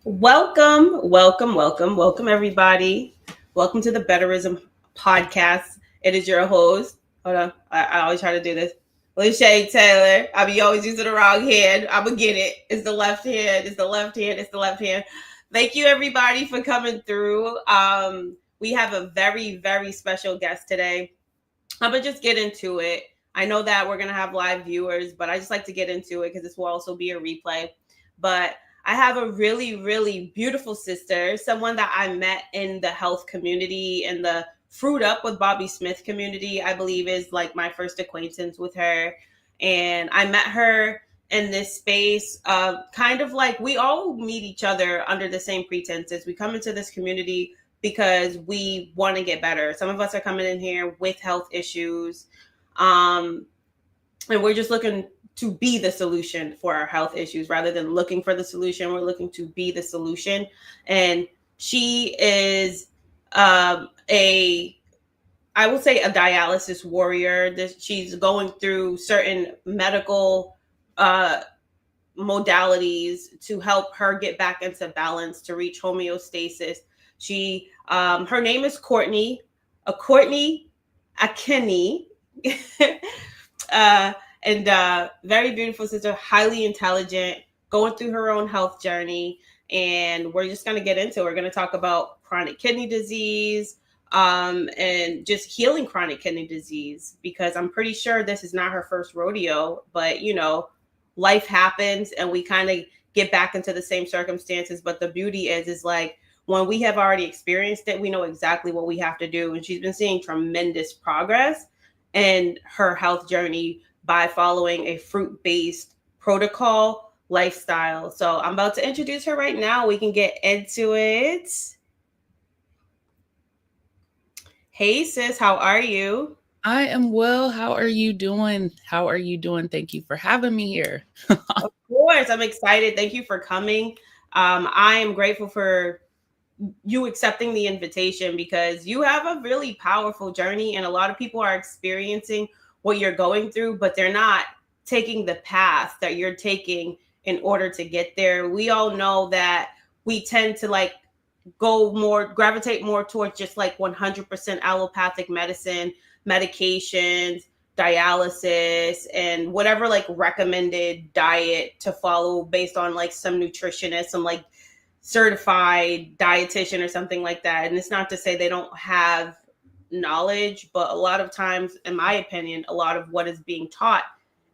Welcome, everybody. Welcome to the Betterism podcast. It is your host. Hold on, I always try to do this. Lachey Taylor. I be always using the wrong hand. I'm gonna get it. It's the left hand. It's the left hand. It's the left hand. Thank you, everybody, for coming through. We have a very, very special guest today. I'm gonna just get into it. I know that we're gonna have live viewers, but I just like to get into it because this will also be a replay. But I have a really, really beautiful sister, someone that I met in the health community and the Fruit Up with Bobby Smith community, I believe is like my first acquaintance with her. And I met her in this space, kind of like we all meet each other under the same pretenses. We come into this community because we want to get better. Some of us are coming in here with health issues. And we're just looking to be the solution for our health issues rather than looking for the solution. We're looking to be the solution. And she is I will say a dialysis warrior. She's going through certain medical modalities to help her get back into balance, to reach homeostasis. Her name is Courtney Akinniyi. And very beautiful sister, highly intelligent, going through her own health journey. And we're just going to get into it. We're going to talk about chronic kidney disease and just healing chronic kidney disease, because I'm pretty sure this is not her first rodeo, but life happens and we kind of get back into the same circumstances. But the beauty is like, when we have already experienced it, we know exactly what we have to do. And she's been seeing tremendous progress in her health journey by following a fruit-based protocol lifestyle. So I'm about to introduce her right now. We can get into it. Hey, sis, how are you? I am well. How are you doing? Thank you for having me here. Of course, I'm excited. Thank you for coming. I am grateful for you accepting the invitation because you have a really powerful journey, and a lot of people are experiencing what you're going through, but they're not taking the path that you're taking in order to get there. We all know that we tend to gravitate more towards just like 100% allopathic medicine, medications, dialysis, and whatever like recommended diet to follow based on like some nutritionist, some like certified dietitian or something like that. And it's not to say they don't have knowledge, but a lot of times, in my opinion, a lot of what is being taught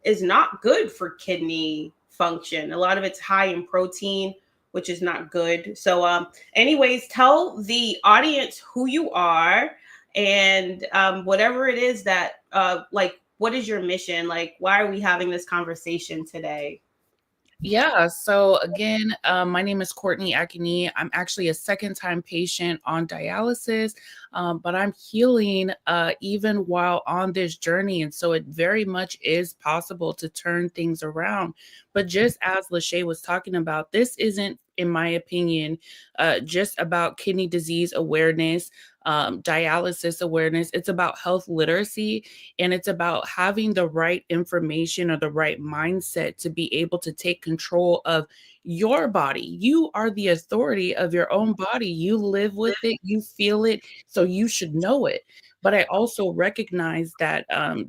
is not good for kidney function. A lot of it's high in protein, which is not good. So anyways, tell the audience who you are and whatever it is that what is your mission? Like, why are we having this conversation today? Yeah. So again, my name is Courtney Akinniyi. I'm actually a second-time patient on dialysis, but I'm healing even while on this journey. And so it very much is possible to turn things around. But just as Lachey was talking about, this isn't, in my opinion, just about kidney disease awareness, dialysis awareness. It's about health literacy, and it's about having the right information or the right mindset to be able to take control of your body. You are the authority of your own body. You live with it, you feel it, so you should know it. But I also recognize that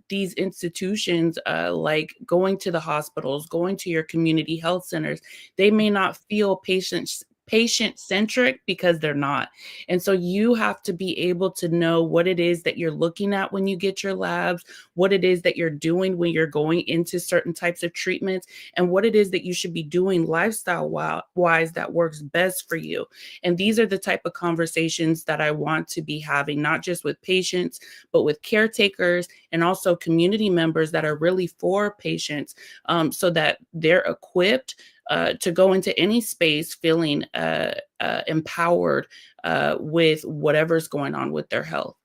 these institutions, like going to the hospitals, going to your community health centers, they may not feel patient-centric because they're not. And so you have to be able to know what it is that you're looking at when you get your labs, what it is that you're doing when you're going into certain types of treatments, and what it is that you should be doing lifestyle-wise that works best for you. And these are the type of conversations that I want to be having, not just with patients, but with caretakers and also community members that are really for patients, so that they're equipped to go into any space feeling empowered with whatever's going on with their health.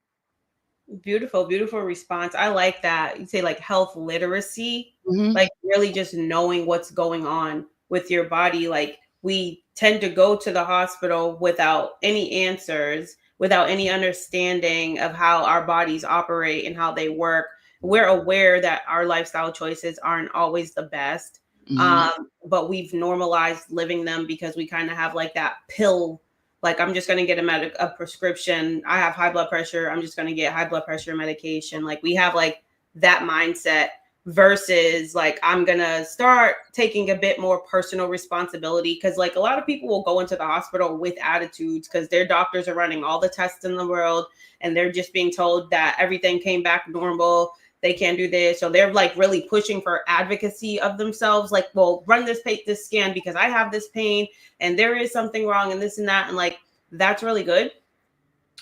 Beautiful, beautiful response. I like that. You say like health literacy, Mhm. like really just knowing what's going on with your body. Like we tend to go to the hospital without any answers, without any understanding of how our bodies operate and how they work. We're aware that our lifestyle choices aren't always the best. Mhm. but we've normalized living them because we kind of have like that pill. Like, I'm just going to get a prescription. I have high blood pressure. I'm just going to get high blood pressure medication. Like, we have like that mindset versus like, I'm going to start taking a bit more personal responsibility. Because like a lot of people will go into the hospital with attitudes because their doctors are running all the tests in the world and they're just being told that everything came back normal. They can't do this. So they're like really pushing for advocacy of themselves. Like, well, run this scan because I have this pain and there is something wrong and this and that. And like, that's really good.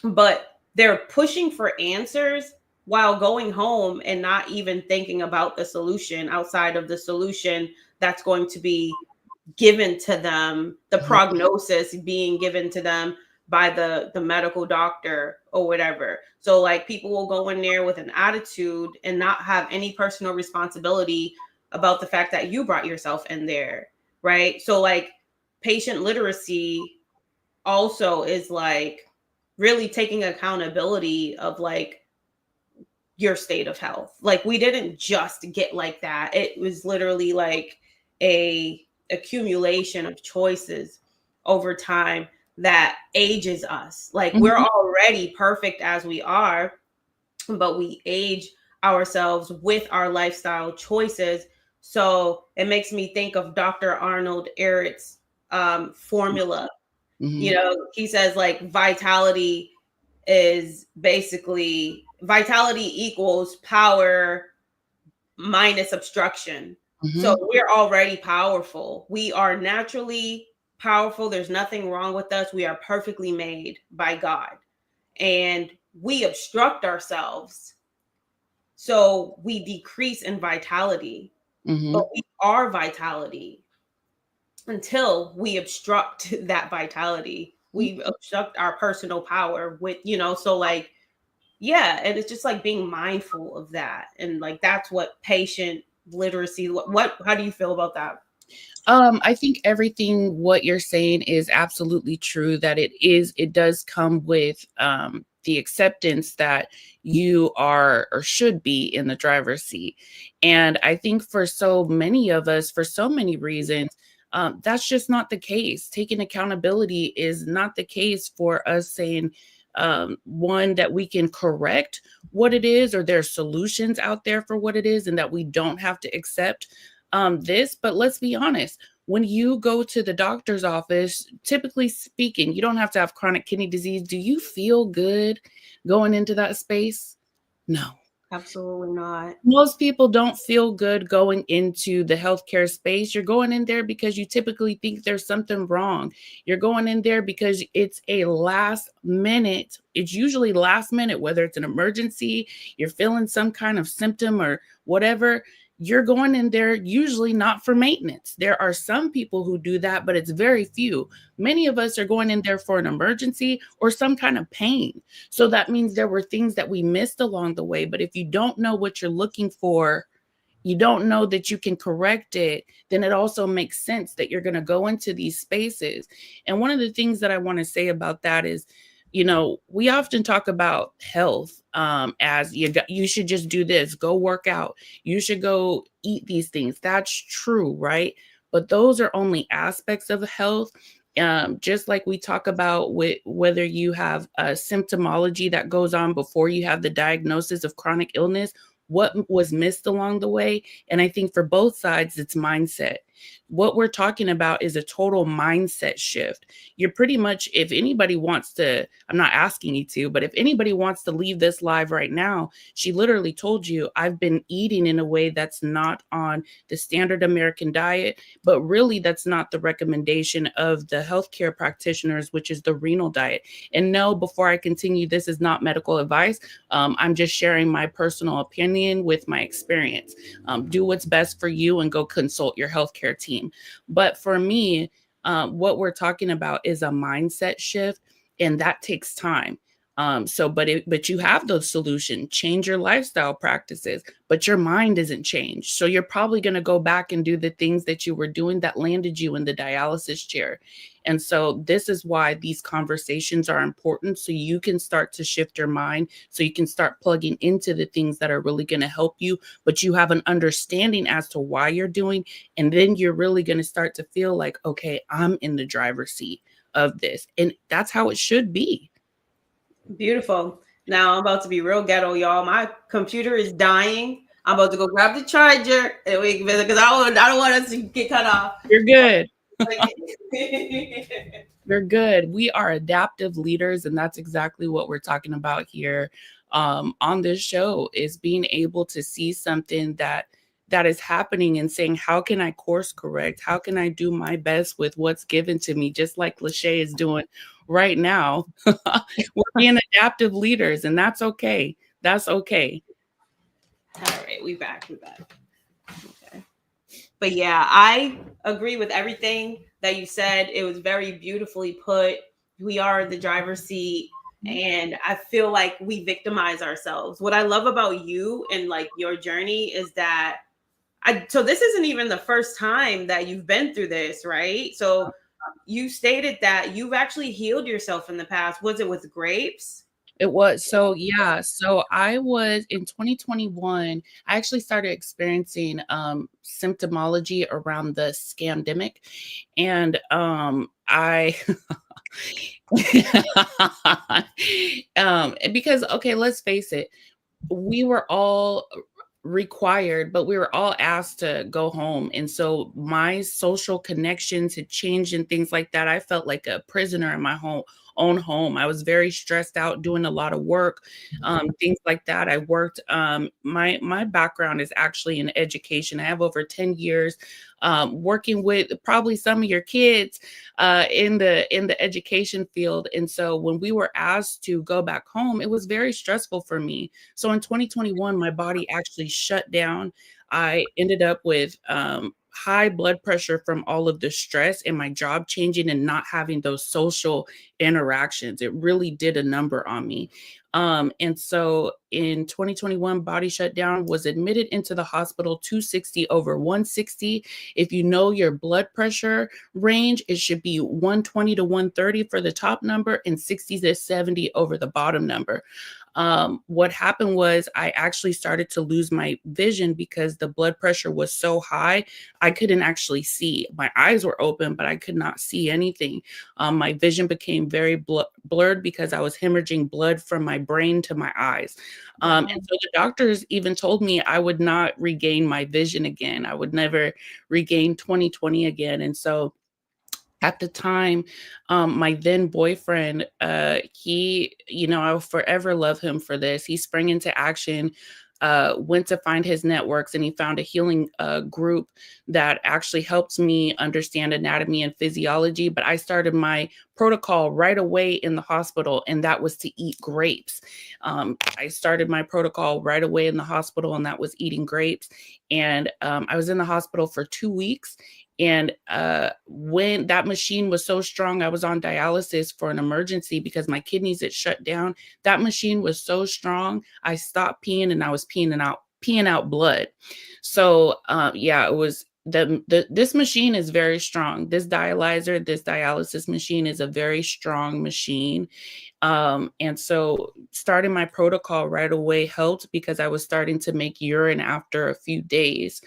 But they're pushing for answers while going home and not even thinking about the solution outside of the solution that's going to be given to them, the prognosis being given to them by the medical doctor or whatever. So like people will go in there with an attitude and not have any personal responsibility about the fact that you brought yourself in there, right? So like patient literacy also is like really taking accountability of like your state of health. Like we didn't just get like that. It was literally like a accumulation of choices over time that ages us. Like we're already perfect as we are, but we age ourselves with our lifestyle choices. So it makes me think of Dr. Arnold Ehret's formula. You know, he says like vitality is basically vitality equals power minus obstruction. So we're already powerful. We are naturally powerful. There's nothing wrong with us. We are perfectly made by God. And we obstruct ourselves. So we decrease in vitality. But we are vitality until we obstruct that vitality. We obstruct our personal power with, you know, so like, yeah. And it's just like being mindful of that. And like, that's what patient literacy, how do you feel about that? I think everything what you're saying is absolutely true, that it does come with the acceptance that you are or should be in the driver's seat. And I think for so many of us, for so many reasons, that's just not the case. Taking accountability is not the case for us saying, one, that we can correct what it is, or there's solutions out there for what it is, and that we don't have to accept this. But let's be honest, when you go to the doctor's office, typically speaking, you don't have to have chronic kidney disease. Do you feel good going into that space? No. Absolutely not. Most people don't feel good going into the healthcare space. You're going in there because you typically think there's something wrong. You're going in there because it's a last minute. It's usually last minute, whether it's an emergency, you're feeling some kind of symptom or whatever. You're going in there usually not for maintenance. There are some people who do that, but it's very few. Many of us are going in there for an emergency or some kind of pain. So that means there were things that we missed along the way. But if you don't know what you're looking for, you don't know that you can correct it, then it also makes sense that you're going to go into these spaces. And one of the things that I want to say about that is, you know, we often talk about health as you should just do this, go work out, you should go eat these things. That's true, right? But those are only aspects of health. Just like we talk about with whether you have a symptomology that goes on before you have the diagnosis of chronic illness, what was missed along the way. And I think for both sides, it's mindset. What we're talking about is a total mindset shift. You're pretty much, if anybody wants to, I'm not asking you to, but if anybody wants to leave this live right now, she literally told you, I've been eating in a way that's not on the standard American diet, but really that's not the recommendation of the healthcare practitioners, which is the renal diet. And no, before I continue, this is not medical advice. I'm just sharing my personal opinion with my experience. Do what's best for you and go consult your healthcare team. But for me, what we're talking about is a mindset shift, and that takes time. But you have the solution. Change your lifestyle practices, but your mind isn't changed. So you're probably going to go back and do the things that you were doing that landed you in the dialysis chair. And so this is why these conversations are important, so you can start to shift your mind, so you can start plugging into the things that are really going to help you, but you have an understanding as to why you're doing. And then you're really going to start to feel like, okay, I'm in the driver's seat of this. And that's how it should be. Beautiful. Now I'm about to be real ghetto, y'all. My computer is dying. I'm about to go grab the charger and we can visit because I don't want us to get cut off. You're good. You're good. We are adaptive leaders, and that's exactly what we're talking about here on this show, is being able to see something that is happening and saying, how can I course correct? How can I do my best with what's given to me? Just like Lachey is doing right now. We're being adaptive leaders, and that's okay. That's okay. All right, we back. Okay. But yeah, I agree with everything that you said. It was very beautifully put. We are in the driver's seat. And I feel like we victimize ourselves. What I love about you and like your journey is that so this isn't even the first time that you've been through this, right? So you stated that you've actually healed yourself in the past. Was it with grapes? It was. So yeah. So I was in 2021, I actually started experiencing symptomology around the scamdemic. And I because, okay, let's face it, we were all required, but we were all asked to go home. And so my social connections had changed and things like that. I felt like a prisoner in my own home. I was very stressed out, doing a lot of work, things like that. I worked, my background is actually in education. I have over 10 years working with probably some of your kids in the education field. And so when we were asked to go back home, it was very stressful for me. So in 2021, my body actually shut down. I ended up with high blood pressure from all of the stress and my job changing and not having those social interactions. It really did a number on me. And so in 2021, body shut down, was admitted into the hospital, 260 over 160. If you know your blood pressure range, it should be 120 to 130 for the top number and 60 to 70 over the bottom number. What happened was I actually started to lose my vision because the blood pressure was so high. I couldn't actually see. My eyes were open, but I could not see anything. My vision became very blurred because I was hemorrhaging blood from my brain to my eyes. And so the doctors even told me I would not regain my vision again. I would never regain 20/20 again. And so at the time, my then boyfriend, he, I will forever love him for this. He sprang into action, went to find his networks, and he found a healing group that actually helped me understand anatomy and physiology. But I started my protocol right away in the hospital, and that was to eat grapes. I started my protocol right away in the hospital, and that was eating grapes. And I was in the hospital for 2 weeks. And when that machine was so strong, I was on dialysis for an emergency because my kidneys had shut down. That machine was so strong, I stopped peeing and I was peeing out blood. So it was this machine is very strong. This dialysis machine is a very strong machine. And so starting my protocol right away helped because I was starting to make urine after a few days.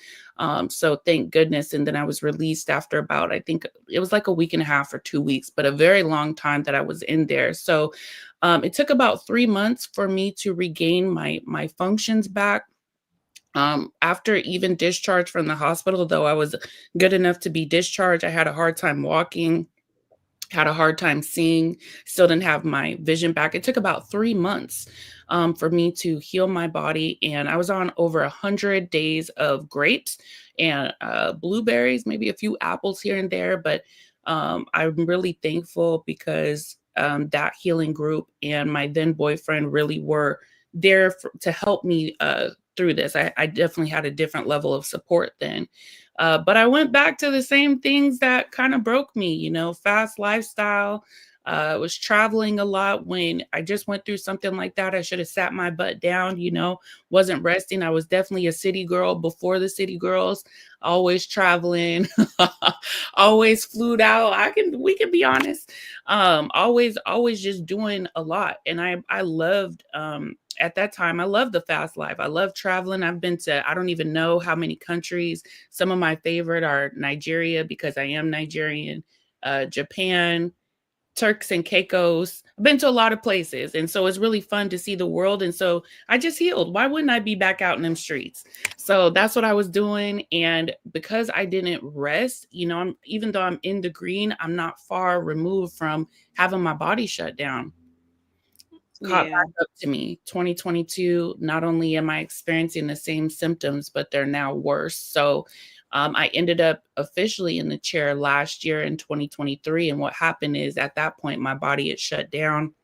So thank goodness. And then I was released after about, I think it was like a week and a half or 2 weeks, but a very long time that I was in there. So it took about 3 months for me to regain my functions back. After even discharge from the hospital, though I was good enough to be discharged, I had a hard time walking, had a hard time seeing, still didn't have my vision back. It took about 3 months for me to heal my body. And I was on over 100 days of grapes and blueberries, maybe a few apples here and there. But I'm really thankful because that healing group and my then boyfriend really were there to help me through this. I definitely had a different level of support then. But I went back to the same things that kind of broke me, fast lifestyle, Was traveling a lot. When I just went through something like that, I should have sat my butt down, wasn't resting. I was definitely a city girl before the city girls, always traveling, always flued out. We can be honest. Always just doing a lot. And I loved, at that time, I loved the fast life. I love traveling. I've been to, I don't even know how many countries. Some of my favorite are Nigeria, because I am Nigerian, Japan, Turks and Caicos. I've been to a lot of places. And so it's really fun to see the world. And so I just healed. Why wouldn't I be back out in them streets? So that's what I was doing. And because I didn't rest, even though I'm in the green, I'm not far removed from having my body shut down. Caught back up to me. 2022, not only am I experiencing the same symptoms, but they're now worse. So I ended up officially in the chair last year in 2023. And what happened is, at that point, my body had shut down.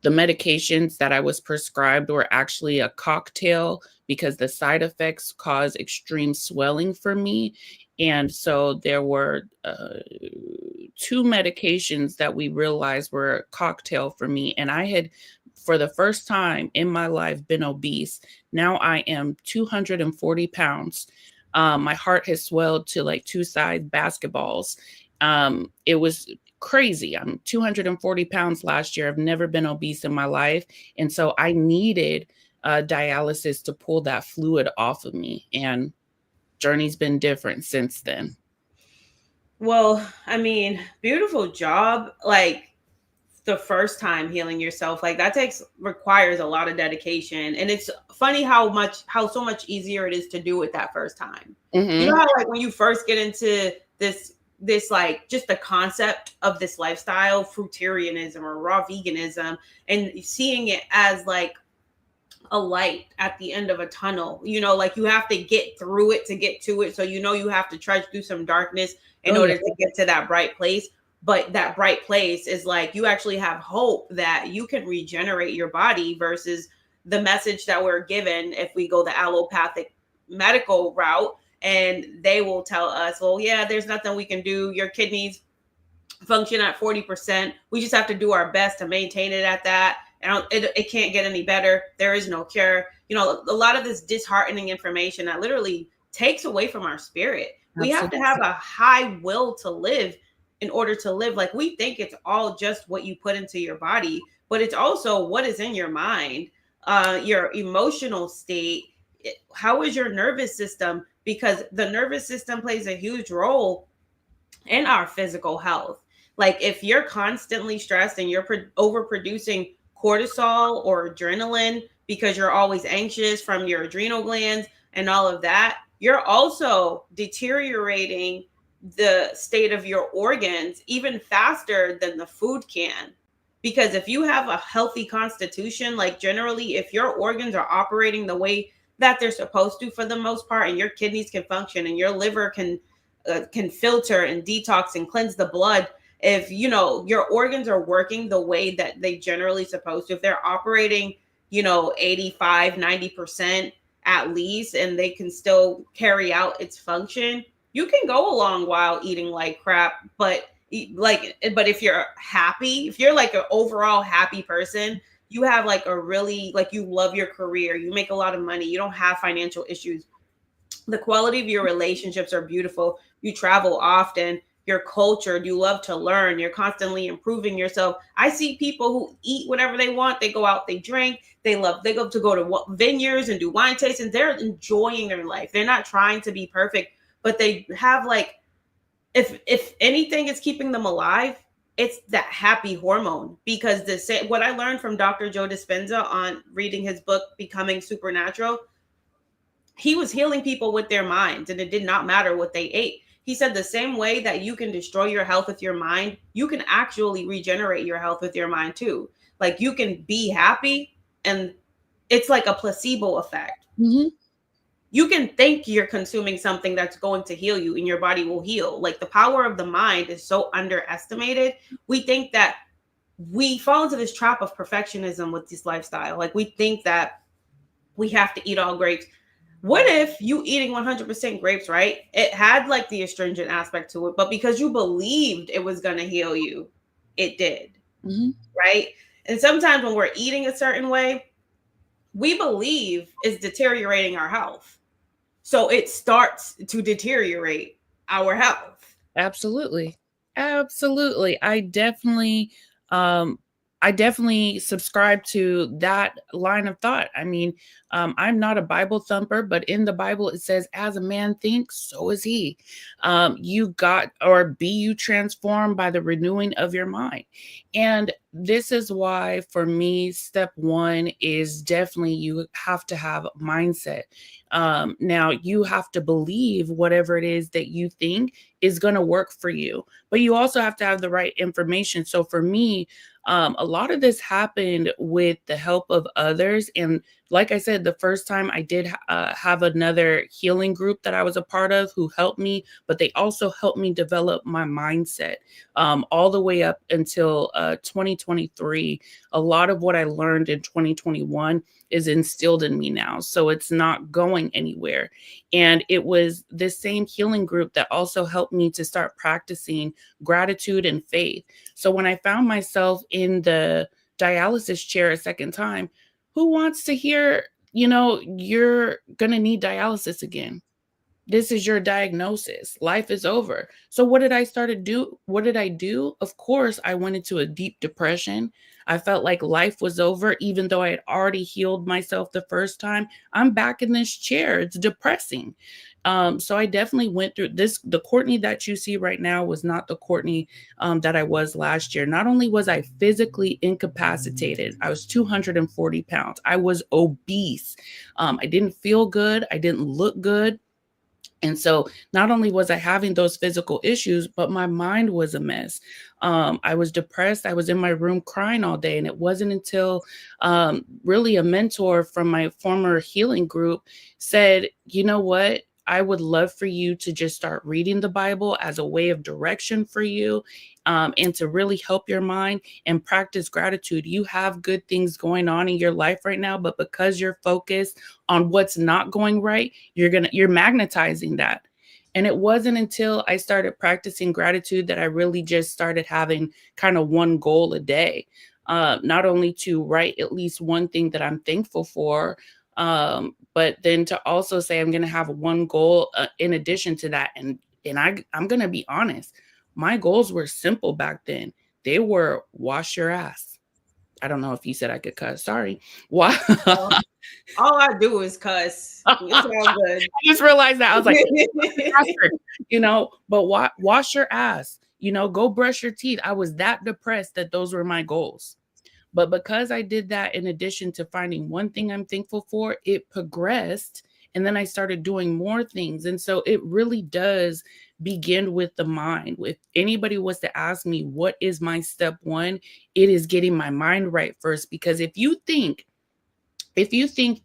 The medications that I was prescribed were actually a cocktail, because the side effects cause extreme swelling for me. And so there were 2 medications that we realized were a cocktail for me. And I had, for the first time in my life, been obese. Now I am 240 pounds. My heart has swelled to like 2-size basketballs. It was crazy. I'm 240 pounds last year. I've never been obese in my life. And so I needed dialysis to pull that fluid off of me. And journey's been different since then. Well, I mean, beautiful job. Like, the first time healing yourself, like that requires a lot of dedication. And it's funny how so much easier it is to do it that first time. You know how, like, when you first get into this like just the concept of this lifestyle, fruitarianism or raw veganism, and seeing it as like a light at the end of a tunnel, like you have to get through it to get to it. So, you have to trudge through some darkness in order to get to that bright place. But that bright place is like, you actually have hope that you can regenerate your body, versus the message that we're given if we go the allopathic medical route, and they will tell us, well, yeah, there's nothing we can do. Your kidneys function at 40%. We just have to do our best to maintain it at that. And it can't get any better. There is no cure. A lot of this disheartening information that literally takes away from our spirit. Absolutely. We have to have a high will to live in order to live. Like, we think it's all just what you put into your body, but it's also what is in your mind, your emotional state. How is your nervous system? Because the nervous system plays a huge role in our physical health. Like, if you're constantly stressed and you're overproducing cortisol or adrenaline because you're always anxious from your adrenal glands and all of that, you're also deteriorating the state of your organs even faster than the food can. Because if you have a healthy constitution, like generally, if your organs are operating the way that they're supposed to for the most part, and your kidneys can function and your liver can filter and detox and cleanse the blood, if your organs are working the way that they generally supposed to, if they're operating 85-90% at least, and they can still carry out its function, you can go a long while eating like crap. But if you're happy, if you're like an overall happy person, you have like a really, like, you love your career, you make a lot of money, you don't have financial issues, the quality of your relationships are beautiful, you travel often, you're cultured, you love to learn, you're constantly improving yourself. I see people who eat whatever they want, they go out, they drink, they love to go to vineyards and do wine tastings, they're enjoying their life, they're not trying to be perfect, but they have, like, if anything is keeping them alive, it's that happy hormone. Because what I learned from Dr. Joe Dispenza on reading his book, Becoming Supernatural, he was healing people with their minds, and it did not matter what they ate. He said the same way that you can destroy your health with your mind, you can actually regenerate your health with your mind too. Like, you can be happy, and it's like a placebo effect. Mm-hmm. You can think you're consuming something that's going to heal you, and your body will heal. Like, the power of the mind is so underestimated. We think that we fall into this trap of perfectionism with this lifestyle. Like, we think that we have to eat all grapes. What if you eating 100% grapes, right? It had like the astringent aspect to it, but because you believed it was going to heal you, it did. Mm-hmm. Right? And sometimes when we're eating a certain way, we believe it's deteriorating our health. So it starts to deteriorate our health. Absolutely. Absolutely. Um I definitely subscribe to that line of thought. I mean, I'm not a Bible thumper, but in the Bible it says, as a man thinks, so is he. You got, or be you transformed by the renewing of your mind. And this is why, for me, step one is definitely you have to have mindset. Now, you have to believe whatever it is that you think is going to work for you, but you also have to have the right information. So for me, a lot of this happened with the help of others. And like I said, the first time I did have another healing group that I was a part of who helped me, but they also helped me develop my mindset all the way up until 2023. A lot of what I learned in 2021 is instilled in me now. So it's not going anywhere. And it was this same healing group that also helped me to start practicing gratitude and faith. So when I found myself in the dialysis chair a second time, who wants to hear, you're going to need dialysis again? This is your diagnosis. Life is over. So what did I start to do? What did I do? Of course, I went into a deep depression. I felt like life was over, even though I had already healed myself the first time. I'm back in this chair. It's depressing. So I definitely went through this. The Courtney that you see right now was not the Courtney that I was last year. Not only was I physically incapacitated, I was 240 pounds. I was obese. I didn't feel good. I didn't look good. And so not only was I having those physical issues, but my mind was a mess. I was depressed. I was in my room crying all day. And it wasn't until really a mentor from my former healing group said, you know what? I would love for you to just start reading the Bible as a way of direction for you, and to really help your mind and practice gratitude. You have good things going on in your life right now, but because you're focused on what's not going right, you're magnetizing that. And it wasn't until I started practicing gratitude that I really just started having kind of one goal a day. Not only to write at least one thing that I'm thankful for, but then to also say I'm going to have one goal in addition to that. I'm going to be honest, my goals were simple back then. They were wash your ass. I don't know if you said I could cuss. Sorry. Why? All I do is cuss. It's all good. I just realized that. I was like, but wash your ass, go brush your teeth. I was that depressed that those were my goals. But because I did that, in addition to finding one thing I'm thankful for, it progressed. And then I started doing more things. And so it really does begin with the mind. If anybody was to ask me, what is my step one? It is getting my mind right first. Because if you think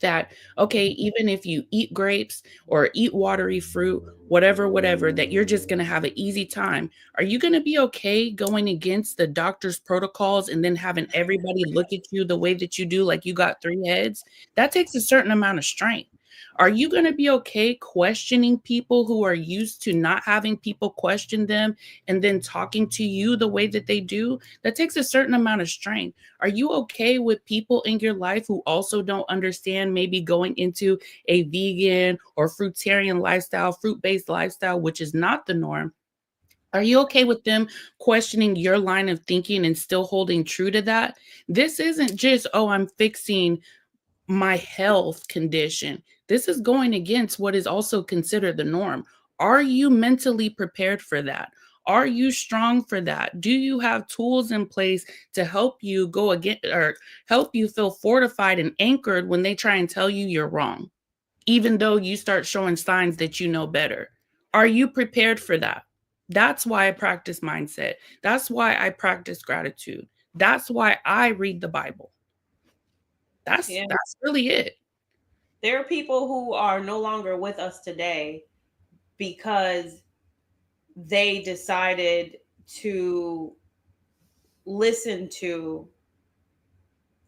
that, okay, even if you eat grapes or eat watery fruit, whatever, that you're just going to have an easy time, are you going to be okay going against the doctor's protocols and then having everybody look at you the way that you do, like you got three heads? That takes a certain amount of strength. Are you going to be okay questioning people who are used to not having people question them and then talking to you the way that they do? That takes a certain amount of strength. Are you okay with people in your life who also don't understand maybe going into a vegan or fruitarian lifestyle, fruit-based lifestyle, which is not the norm? Are you okay with them questioning your line of thinking and still holding true to that? This isn't just, oh, I'm fixing my health condition. This is going against what is also considered the norm. Are you mentally prepared for that? Are you strong for that? Do you have tools in place to help you go again, or help you feel fortified and anchored when they try and tell you you're wrong, even though you start showing signs that you know better? Are you prepared for that? That's why I practice mindset. That's why I practice gratitude. That's why I read the Bible. That's really it. There are people who are no longer with us today because they decided to listen to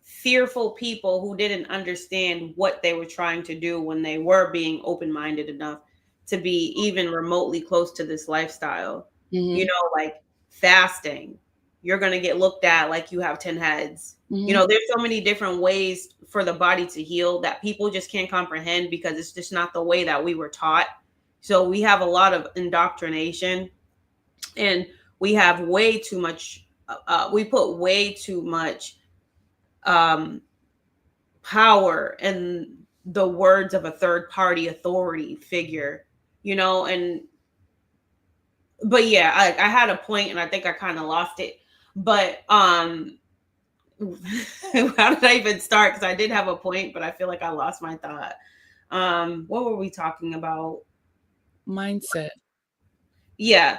fearful people who didn't understand what they were trying to do when they were being open-minded enough to be even remotely close to this lifestyle. Mm-hmm. Like fasting, you're going to get looked at like you have 10 heads. You know, there's so many different ways for the body to heal that people just can't comprehend because it's just not the way that we were taught. So we have a lot of indoctrination, and we have way too much, we put way too much power in the words of a third party authority figure, you know. And but yeah, I had a point and I think I kind of lost it. But how did I even start? Because I did have a point, but I feel like I lost my thought. What were we talking about? Mindset. Yeah.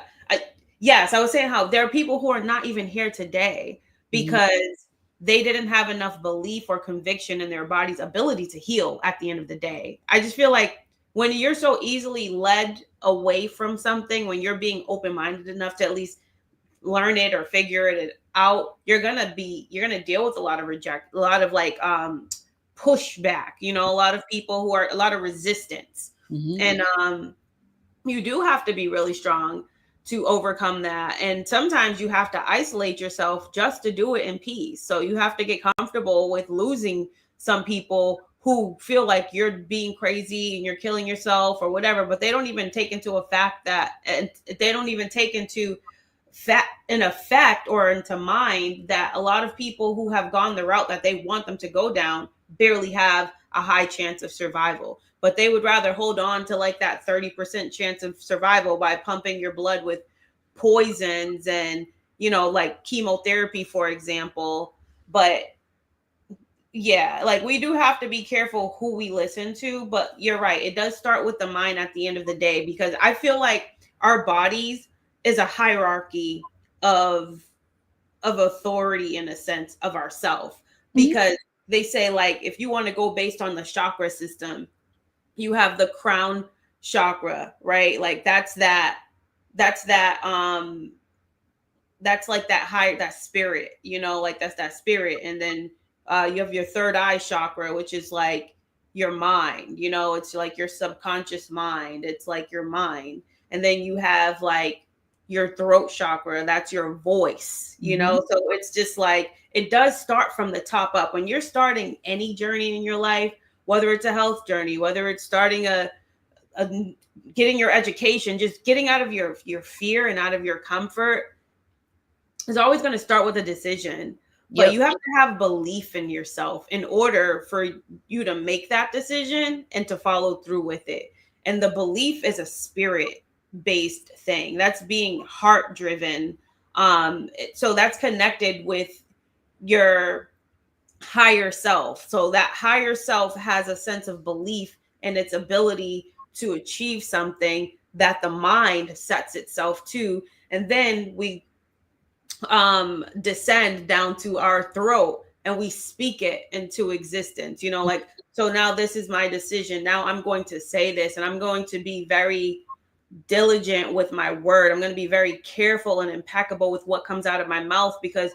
Yes, I was saying how there are people who are not even here today because they didn't have enough belief or conviction in their body's ability to heal at the end of the day. I just feel like when you're so easily led away from something, when you're being open-minded enough to at least learn it or figure it out, you're gonna deal with a lot of like pushback, you know, a lot of people who are a lot of resistance. And you do have to be really strong to overcome that. And sometimes you have to isolate yourself just to do it in peace. So you have to get comfortable with losing some people who feel like you're being crazy and you're killing yourself or whatever, but they don't even take into effect or into mind that a lot of people who have gone the route that they want them to go down barely have a high chance of survival. But they would rather hold on to like that 30% chance of survival by pumping your blood with poisons and, you know, like chemotherapy, for example. But yeah, like we do have to be careful who we listen to. But you're right. It does start with the mind at the end of the day, because I feel like our bodies is a hierarchy of authority in a sense of ourself, because they say like if you want to go based on the chakra system, you have the crown chakra, right? Like that's like that spirit, you know, like that's that spirit. And then you have your third eye chakra, which is like your mind, you know, it's like your subconscious mind, it's like your mind. And then you have like your throat chakra, that's your voice, you know. So it's just like it does start from the top up. When you're starting any journey in your life, whether it's a health journey, whether it's starting a getting your education, just getting out of your fear and out of your comfort, is always going to start with a decision. But you have to have belief in yourself in order for you to make that decision and to follow through with it. And the belief is a spirit based thing. That's being heart driven. So that's connected with your higher self. So that higher self has a sense of belief in its ability to achieve something that the mind sets itself to. And then we descend down to our throat and we speak it into existence, you know, like, so now this is my decision. Now I'm going to say this, and I'm going to be very diligent with my word. I'm going to be very careful and impeccable with what comes out of my mouth, because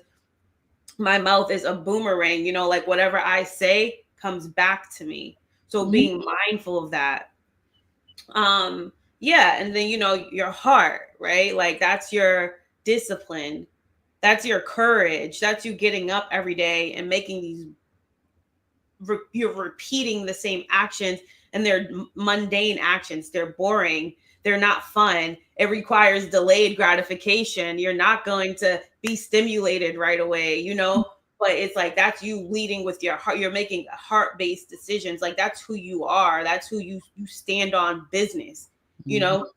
my mouth is a boomerang, you know, like whatever I say comes back to me. So being mindful of that. Yeah. And then, you know, your heart, right? Like that's your discipline. That's your courage. That's you getting up every day and making these, you're repeating the same actions, and they're mundane actions. They're boring. They're not fun. It requires delayed gratification. You're not going to be stimulated right away, you know, but it's like, that's you leading with your heart. You're making heart-based decisions. Like that's who you are. That's who you stand on business, you know.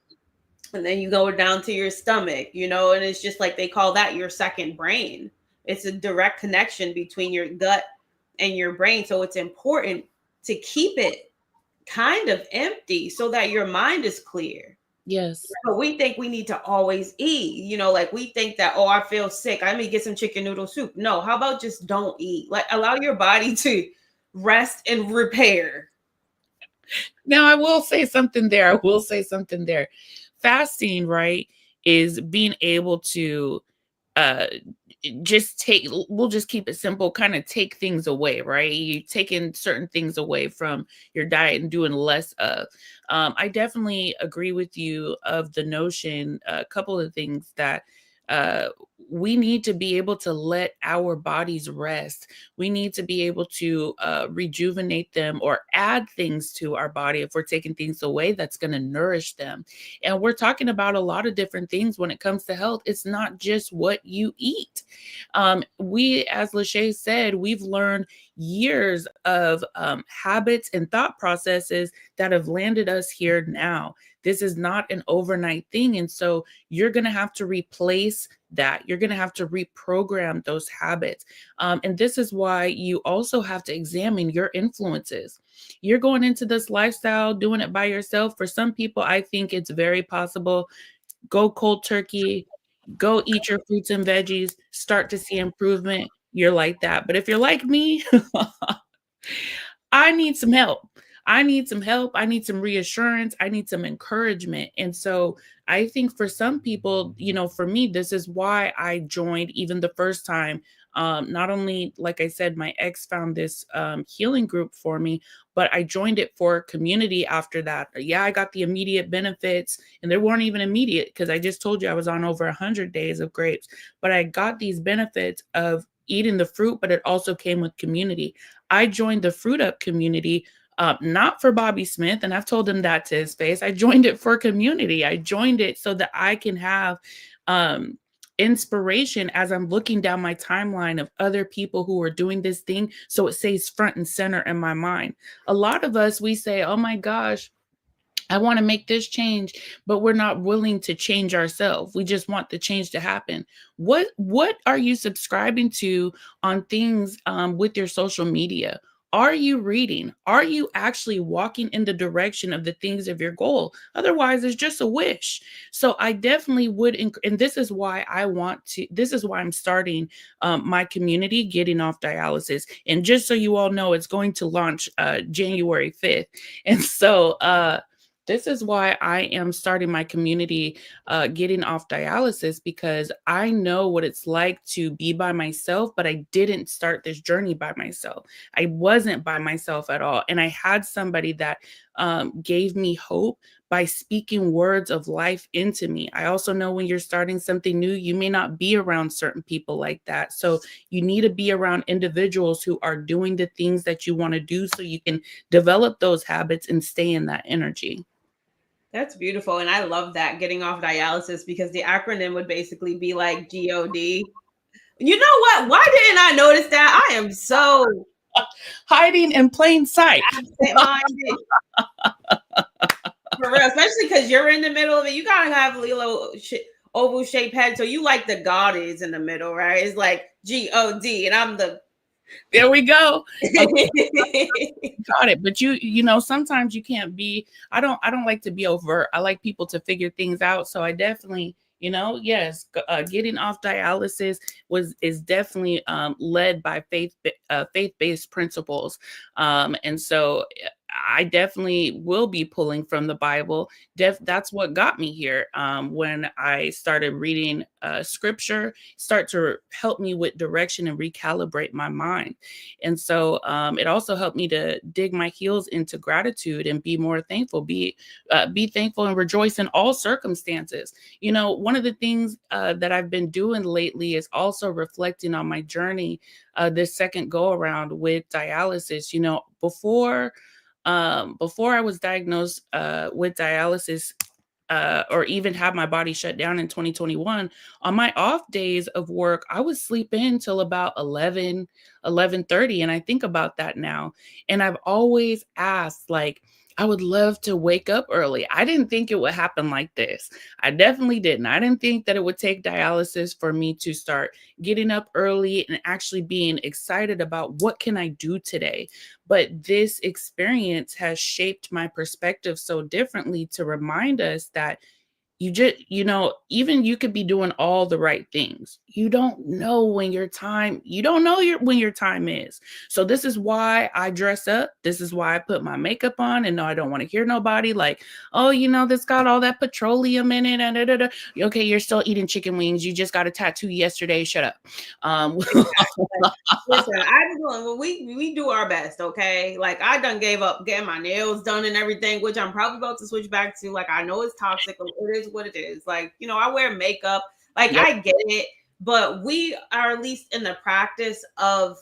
And then you go down to your stomach, you know, and it's just like they call that your second brain. It's a direct connection between your gut and your brain. So it's important to keep it kind of empty so that your mind is clear. Yes. But we think we need to always eat, you know, like we think that, oh, I feel sick, I may get some chicken noodle soup. No, how about just don't eat? Like allow your body to rest and repair. Now, I will say something there. Fasting, right, is being able to we'll just keep it simple, kind of take things away, right? You taking certain things away from your diet and doing less of. I definitely agree with you of the notion, a couple of things that we need to be able to let our bodies rest. We need to be able to rejuvenate them or add things to our body. If we're taking things away, that's going to nourish them. And we're talking about a lot of different things when it comes to health. It's not just what you eat. We, as Lachey said, we've learned years of habits and thought processes that have landed us here now. This is not an overnight thing. And so you're going to have to replace that. You're going to have to reprogram those habits. And this is why you also have to examine your influences. You're going into this lifestyle, doing it by yourself. For some people, I think it's very possible. Go cold turkey, go eat your fruits and veggies, start to see improvement. You're like that. But if you're like me, I need some help. I need some help. I need some reassurance. I need some encouragement. And so I think for some people, for me, this is why I joined even the first time. Not only, like I said, my ex found this healing group for me, but I joined it for community after that. Yeah, I got the immediate benefits, and they weren't even immediate because I just told you I was on over 100 days of grapes, but I got these benefits of eating the fruit, but it also came with community. I joined the Fruit Up community, not for Bobby Smith, and I've told him that to his face. I joined it for community. I joined it so that I can have inspiration as I'm looking down my timeline of other people who are doing this thing, so it stays front and center in my mind. A lot of us, we say, oh my gosh, I want to make this change, but we're not willing to change ourselves. We just want the change to happen. What are you subscribing to on things with your social media? Are you reading? Are you actually walking in the direction of the things of your goal? Otherwise, it's just a wish. So I definitely would, and this is why I'm starting my community, Getting Off Dialysis. And just so you all know, it's going to launch January 5th. And so, this is why I am starting my community, Getting Off Dialysis, because I know what it's like to be by myself, but I didn't start this journey by myself. I wasn't by myself at all. And I had somebody that gave me hope by speaking words of life into me. I also know when you're starting something new, you may not be around certain people like that. So you need to be around individuals who are doing the things that you want to do so you can develop those habits and stay in that energy. That's beautiful. And I love that, Getting Off Dialysis, because the acronym would basically be like GOD. You know what? Why didn't I notice that? I am so hiding in plain sight. Absent-minded. For real, especially because you're in the middle of it. You gotta have a little oval shaped head. So you like the God is in the middle, right? It's like GOD, and I'm the. There we go. Okay. Got it. But sometimes you can't be. I don't like to be overt. I like people to figure things out. So I definitely, yes, Getting Off Dialysis is definitely led by faith-based principles, and so I definitely will be pulling from the Bible. That's what got me here. When I started reading scripture, start to help me with direction and recalibrate my mind. And so it also helped me to dig my heels into gratitude and be more thankful, be thankful and rejoice in all circumstances. One of the things that I've been doing lately is also reflecting on my journey, this second go around with dialysis. Before I was diagnosed with dialysis, or even have my body shut down in 2021, on my off days of work, I would sleep in till about 11:30. And I think about that now. And I've always asked, I would love to wake up early. I didn't think it would happen like this. I definitely didn't. I didn't think that it would take dialysis for me to start getting up early and actually being excited about what can I do today. But this experience has shaped my perspective so differently to remind us that even you could be doing all the right things. You don't know when your time is. So this is why I dress up. This is why I put my makeup on, and no, I don't want to hear nobody this got all that petroleum in it. And okay, you're still eating chicken wings. You just got a tattoo yesterday. Shut up. Listen, we do our best, okay? I done gave up getting my nails done and everything, which I'm probably about to switch back to. I know it's toxic. It is what it is. I wear makeup. Yep. I get it. but we are at least in the practice of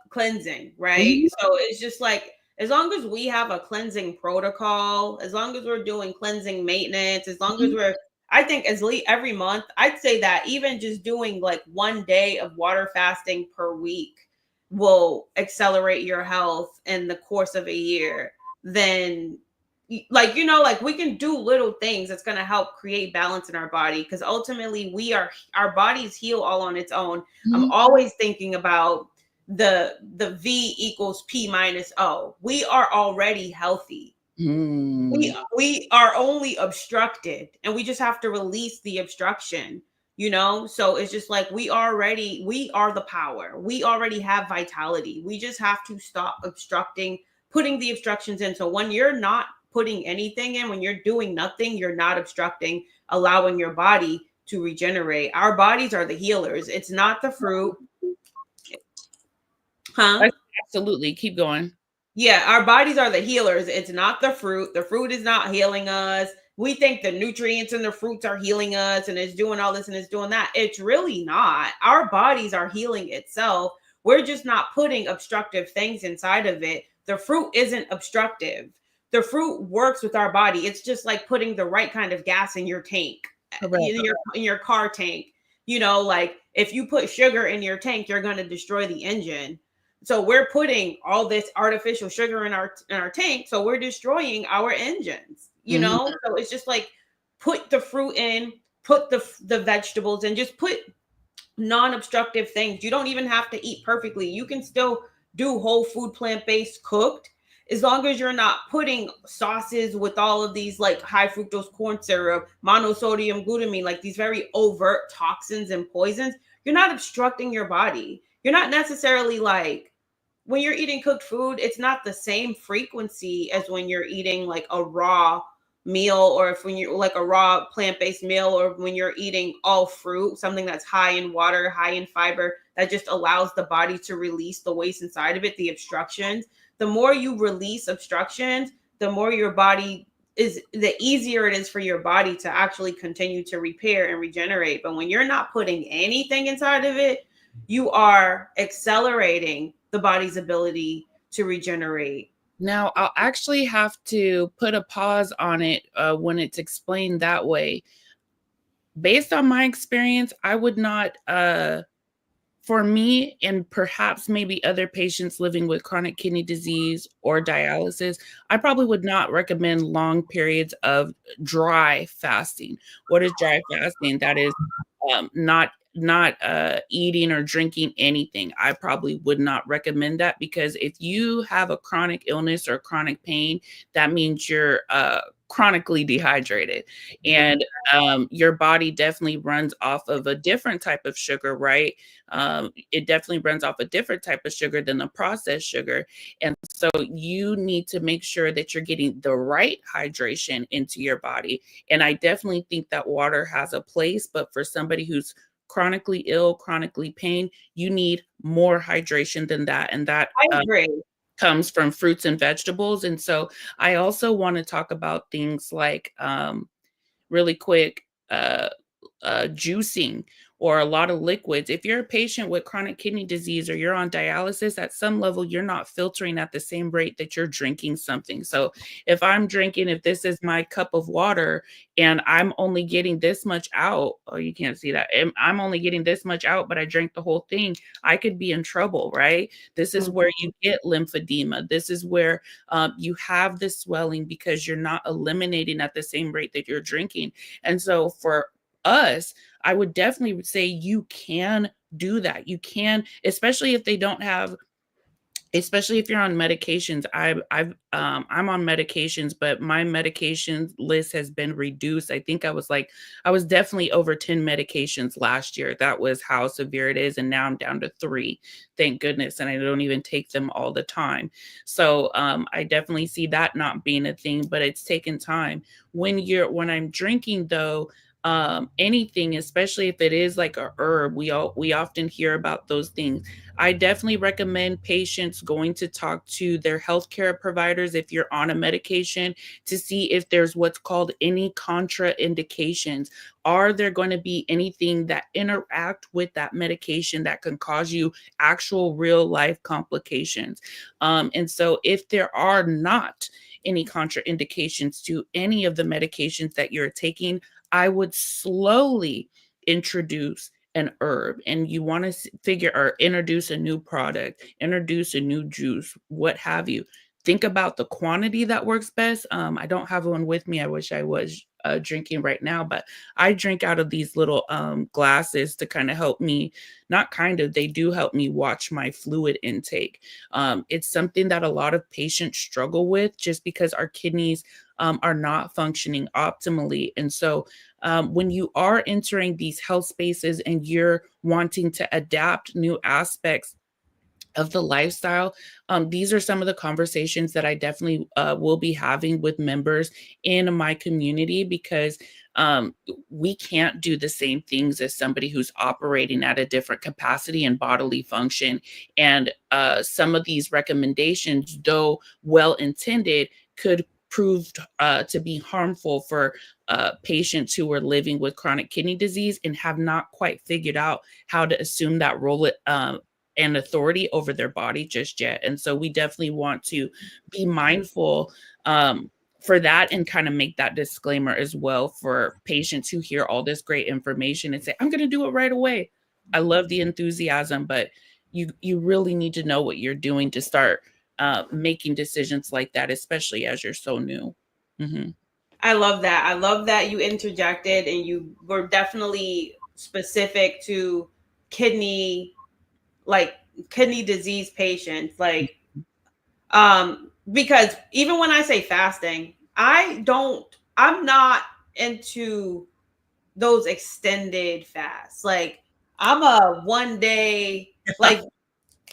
cleansing, right? Mhm. So it's just like, as long as we have a cleansing protocol, as long as we're doing cleansing maintenance, as long as Mhm. we're, I think as every month, I'd say that even just doing like 1 day of water fasting per week will accelerate your health in the course of a year. Then, like, like we can do little things that's going to help create balance in our body, because ultimately our bodies heal all on its own. I'm Mhm. always thinking about the V equals P minus O. We are already healthy. Mm. We are only obstructed, and we just have to release the obstruction. So it's just like, we are the power. We already have vitality. We just have to stop obstructing, putting the obstructions in. So when you're not putting anything in, when you're doing nothing, you're not obstructing, allowing your body to regenerate. Our bodies are the healers. It's not the fruit. Huh? Absolutely. Keep going. Yeah, our bodies are the healers. It's not the fruit. The fruit is not healing us. We think the nutrients in the fruits are healing us and it's doing all this and it's doing that. It's really not. Our bodies are healing itself. We're just not putting obstructive things inside of it. The fruit isn't obstructive. The fruit works with our body. It's just like putting the right kind of gas in your tank, Correct. in your car tank. Like if you put sugar in your tank, you're going to destroy the engine. So we're putting all this artificial sugar in our tank, so we're destroying our engines. Mhm. So it's just like, put the fruit in, put the vegetables in, just put non-obstructive things. You don't even have to eat perfectly. You can still do whole food, plant-based, cooked, as long as you're not putting sauces with all of these like high fructose corn syrup, monosodium glutamine, like these very overt toxins and poisons. You're not obstructing your body. You're not necessarily like, when you're eating cooked food, it's not the same frequency as when you're eating like a raw meal, or if when you're like a raw plant-based meal, or when you're eating all fruit, something that's high in water, high in fiber, that just allows the body to release the waste inside of it, the obstructions. The more you release obstructions, the more your body the easier it is for your body to actually continue to repair and regenerate. But when you're not putting anything inside of it, you are accelerating the body's ability to regenerate. Now, I'll actually have to put a pause on it when it's explained that way. Based on my experience, I would not, for me and perhaps maybe other patients living with chronic kidney disease or dialysis, I probably would not recommend long periods of dry fasting. What is dry fasting? That is not eating or drinking anything. I probably would not recommend that, because if you have a chronic illness or chronic pain, that means you're chronically dehydrated, and your body definitely runs off of a different type of sugar, right? It definitely runs off a different type of sugar than the processed sugar. And so you need to make sure that you're getting the right hydration into your body. And I definitely think that water has a place, but for somebody who's chronically ill, chronically pain, you need more hydration than that. And that I agree. comes from fruits and vegetables. And so I also want to talk about things like really quick, uh, juicing or a lot of liquids. If you're a patient with chronic kidney disease or you're on dialysis, at some level, you're not filtering at the same rate that you're drinking something. So if this is my cup of water and I'm only getting this much out, oh, you can't see that. I'm only getting this much out, but I drank the whole thing, I could be in trouble, right? This is where you get lymphedema. This is where you have this swelling because you're not eliminating at the same rate that you're drinking. And so for us, I would definitely say you can do that. You can, especially if they don't have, especially if you're on medications. I'm on medications, but my medication list has been reduced. I was definitely over 10 medications last year. That was how severe it is. And now I'm down to 3, thank goodness. And I don't even take them all the time. So I definitely see that not being a thing, but it's taken time. When I'm drinking though, anything, especially if it is like a herb. We often hear about those things. I definitely recommend patients going to talk to their healthcare providers if you're on a medication to see if there's what's called any contraindications. Are there going to be anything that interact with that medication that can cause you actual real life complications? And so if there are not any contraindications to any of the medications that you're taking, I would slowly introduce an herb, and you want to figure or introduce a new product, introduce a new juice, what have you. Think about the quantity that works best. I don't have one with me. I wish I was drinking right now, but I drink out of these little glasses to kind of help me, not kind of, they do help me watch my fluid intake. It's something that a lot of patients struggle with just because our kidneys are not functioning optimally. And so when you are entering these health spaces and you're wanting to adapt new aspects of the lifestyle, these are some of the conversations that I definitely will be having with members in my community, because we can't do the same things as somebody who's operating at a different capacity and bodily function. And some of these recommendations, though well intended, could prove to be harmful for patients who are living with chronic kidney disease and have not quite figured out how to assume that role and authority over their body just yet. And so we definitely want to be mindful for that and kind of make that disclaimer as well for patients who hear all this great information and say, I'm going to do it right away. I love the enthusiasm, but you really need to know what you're doing to start making decisions like that, especially as you're so new. Mm-hmm. I love that. I love that you interjected and you were definitely specific to kidney, like kidney disease patients. Like, because even when I say fasting, I'm not into those extended fasts. Like, I'm a 1 day, like,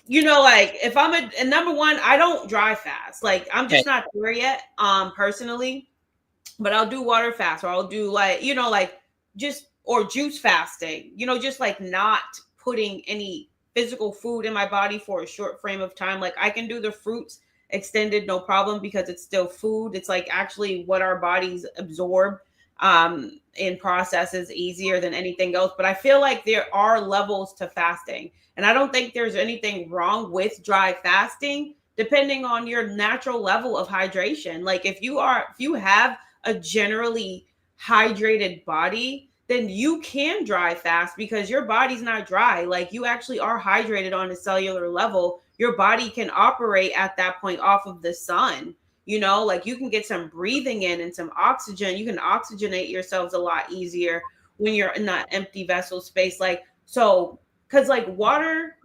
like if I'm and number one, I don't dry fast. Like, I'm Okay. just not there yet, personally. But I'll do water fast, or I'll do like, like just, or juice fasting, just like not putting any physical food in my body for a short frame of time. Like, I can do the fruits extended, no problem, because it's still food. It's like actually what our bodies absorb in processes easier than anything else. But I feel like there are levels to fasting. And I don't think there's anything wrong with dry fasting, depending on your natural level of hydration. Like, if you have a generally hydrated body, then you can dry fast because your body's not dry. Like, you actually are hydrated on a cellular level. Your body can operate at that point off of the sun. Like, you can get some breathing in and some oxygen. You can oxygenate yourselves a lot easier when you're in that empty vessel space. Like, so, because water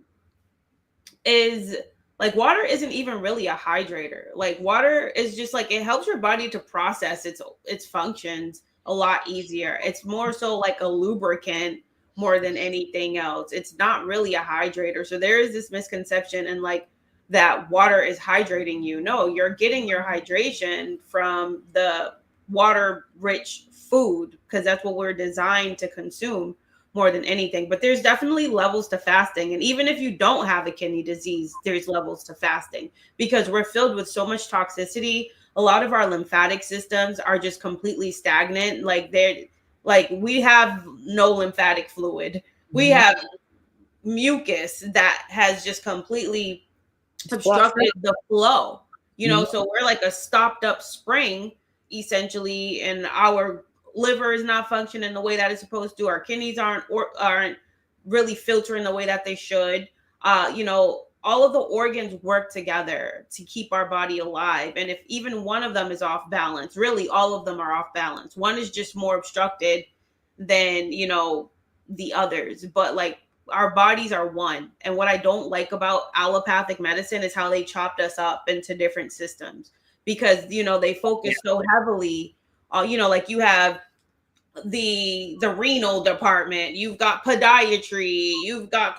isn't even really a hydrator. Like, water is just like, it helps your body to process its functions a lot easier. It's more so like a lubricant more than anything else. It's not really a hydrator. So there is this misconception and like that water is hydrating you. No, you're getting your hydration from the water rich food, because that's what we're designed to consume more than anything. But there's definitely levels to fasting. And even if you don't have a kidney disease, there's levels to fasting, because we're filled with so much toxicity. A lot of our lymphatic systems are just completely stagnant. Like we have no lymphatic fluid. We have mucus that has just completely obstructed the flow, so we're like a stopped up spring essentially, and our liver is not functioning the way that it's supposed to. Our kidneys aren't really filtering the way that they should. All of the organs work together to keep our body alive, and if even one of them is off balance, really all of them are off balance. One is just more obstructed than the others, but like our bodies are one. And what I don't like about allopathic medicine is how they chopped us up into different systems, because they focus so heavily like you have the renal department, you've got podiatry, you've got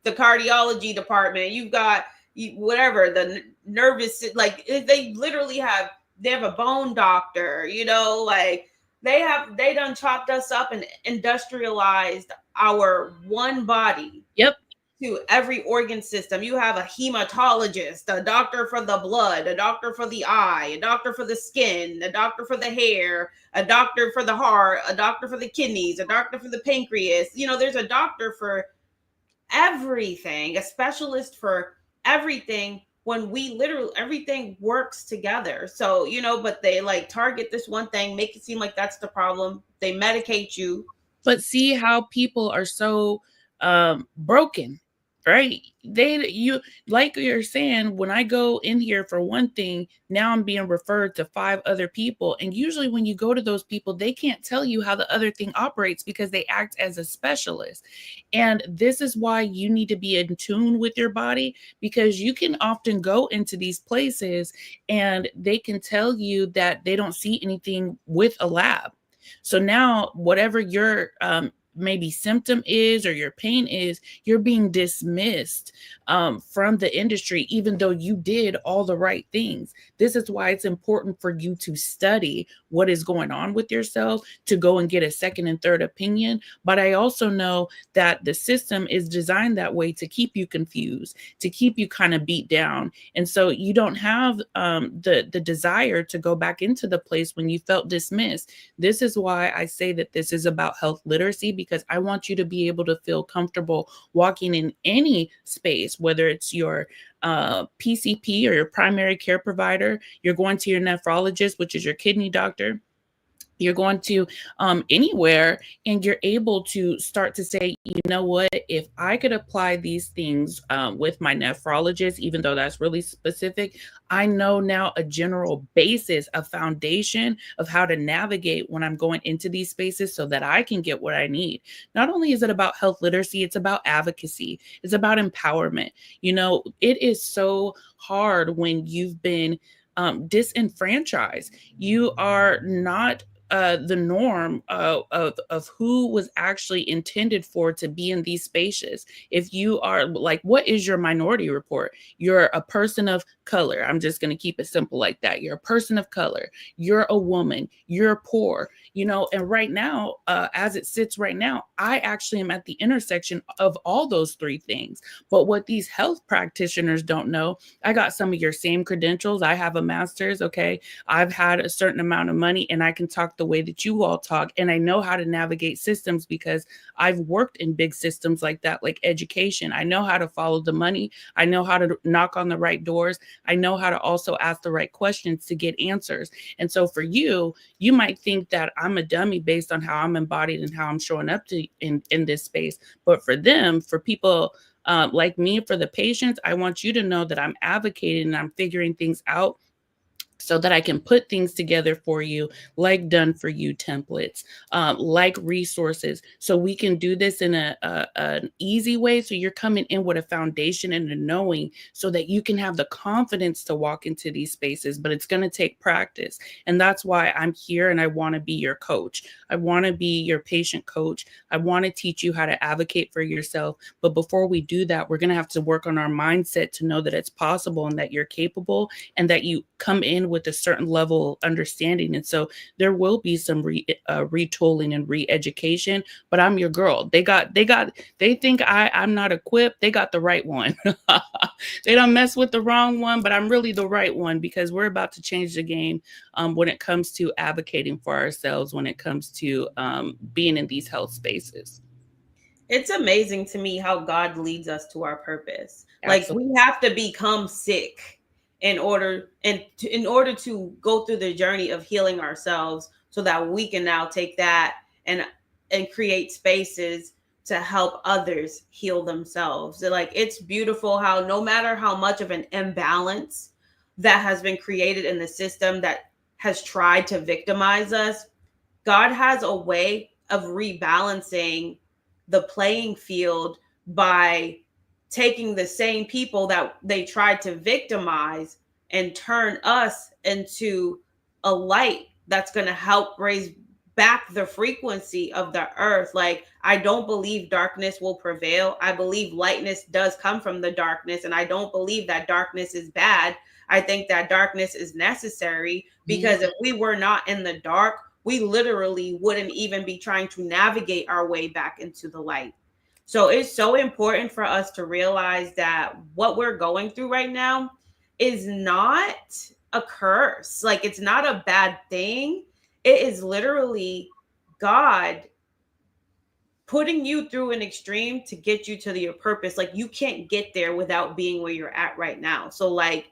the cardiology department, you've got whatever, the nervous, like they have a bone doctor, like They done chopped us up and industrialized our one body. Yep. To every organ system. You have a hematologist, a doctor for the blood, a doctor for the eye, a doctor for the skin, a doctor for the hair, a doctor for the heart, a doctor for the kidneys, a doctor for the pancreas. There's a doctor for everything, a specialist for everything, when we literally everything works together. So, but they like target this one thing, make it seem like that's the problem. They medicate you. But see how people are so broken, right? You like you're saying, when I go in here for one thing, now I'm being referred to 5 other people. And usually when you go to those people, they can't tell you how the other thing operates because they act as a specialist. And this is why you need to be in tune with your body, because you can often go into these places and they can tell you that they don't see anything with a lab. So now whatever your maybe symptom is or your pain is, you're being dismissed from the industry, even though you did all the right things. This is why it's important for you to study what is going on with yourself, to go and get a second and third opinion. But I also know that the system is designed that way to keep you confused, to keep you kind of beat down. And so you don't have the desire to go back into the place when you felt dismissed. This is why I say that this is about health literacy, because I want you to be able to feel comfortable walking in any space, whether it's your PCP or your primary care provider, you're going to your nephrologist, which is your kidney doctor, you're going to anywhere, and you're able to start to say, you know what, if I could apply these things with my nephrologist, even though that's really specific, I know now a general basis, a foundation of how to navigate when I'm going into these spaces so that I can get what I need. Not only is it about health literacy, it's about advocacy, it's about empowerment. It is so hard when you've been disenfranchised. You are not the norm of who was actually intended for to be in these spaces. If you are like, what is your minority report? You're a person of color. I'm just going to keep it simple like that. You're a person of color. You're a woman. You're poor. And right now, as it sits right now, I actually am at the intersection of all those 3 things. But what these health practitioners don't know, I got some of your same credentials. I have a master's. Okay. I've had a certain amount of money, and I can talk the way that you all talk. And I know how to navigate systems because I've worked in big systems like that, like education. I know how to follow the money. I know how to knock on the right doors. I know how to also ask the right questions to get answers. And so for you, you might think that I'm a dummy based on how I'm embodied and how I'm showing up in this space. But for them, for people like me, for the patients, I want you to know that I'm advocating and I'm figuring things out so that I can put things together for you, like done for you templates, like resources, so we can do this in an easy way. So you're coming in with a foundation and a knowing, so that you can have the confidence to walk into these spaces. But it's going to take practice, and that's why I'm here. And I want to be your coach. I want to be your patient coach. I want to teach you how to advocate for yourself. But before we do that, we're going to have to work on our mindset to know that it's possible and that you're capable and that you come in with a certain level of understanding. And so there will be some retooling and re-education, but I'm your girl. They think I'm not equipped. They got the right one. They don't mess with the wrong one, but I'm really the right one, because we're about to change the game when it comes to advocating for ourselves, when it comes to being in these health spaces. It's amazing to me how God leads us to our purpose. Absolutely. Like, we have to become sick in order to go through the journey of healing ourselves, so that we can now take that and create spaces to help others heal themselves. Like, it's beautiful how no matter how much of an imbalance that has been created in the system that has tried to victimize us, God has a way of rebalancing the playing field by taking the same people that they tried to victimize and turn us into a light that's going to help raise back the frequency of the earth. Like, I don't believe darkness will prevail. I believe lightness does come from the darkness, and I don't believe that darkness is bad. I think that darkness is necessary, because if we were not in the dark, we literally wouldn't even be trying to navigate our way back into the light. So it's so important for us to realize that what we're going through right now is not a curse. Like, it's not a bad thing. It is literally God putting you through an extreme to get you to your purpose. Like, you can't get there without being where you're at right now. So, like,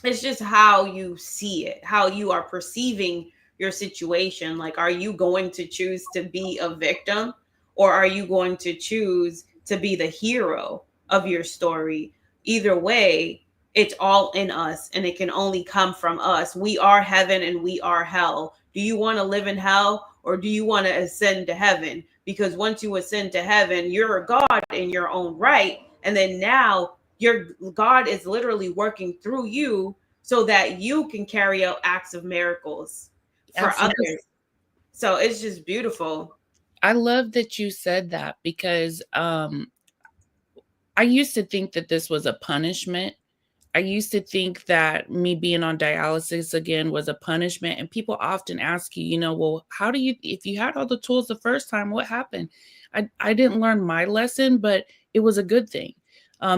it's just how you see it, how you are perceiving your situation. Like, are you going to choose to be a victim, or are you going to choose to be the hero of your story? Either way, it's all in us, and it can only come from us. We are heaven and we are hell. Do you want to live in hell, or do you want to ascend to heaven? Because once you ascend to heaven, you're a God in your own right. And then now your God is literally working through you so that you can carry out acts of miracles for Absolutely. others. So it's just beautiful. I love that you said that, because I used to think that this was a punishment. I used to think that me being on dialysis again was a punishment. And people often ask you, well, how do you, if you had all the tools the first time, what happened? I didn't learn my lesson, but it was a good thing.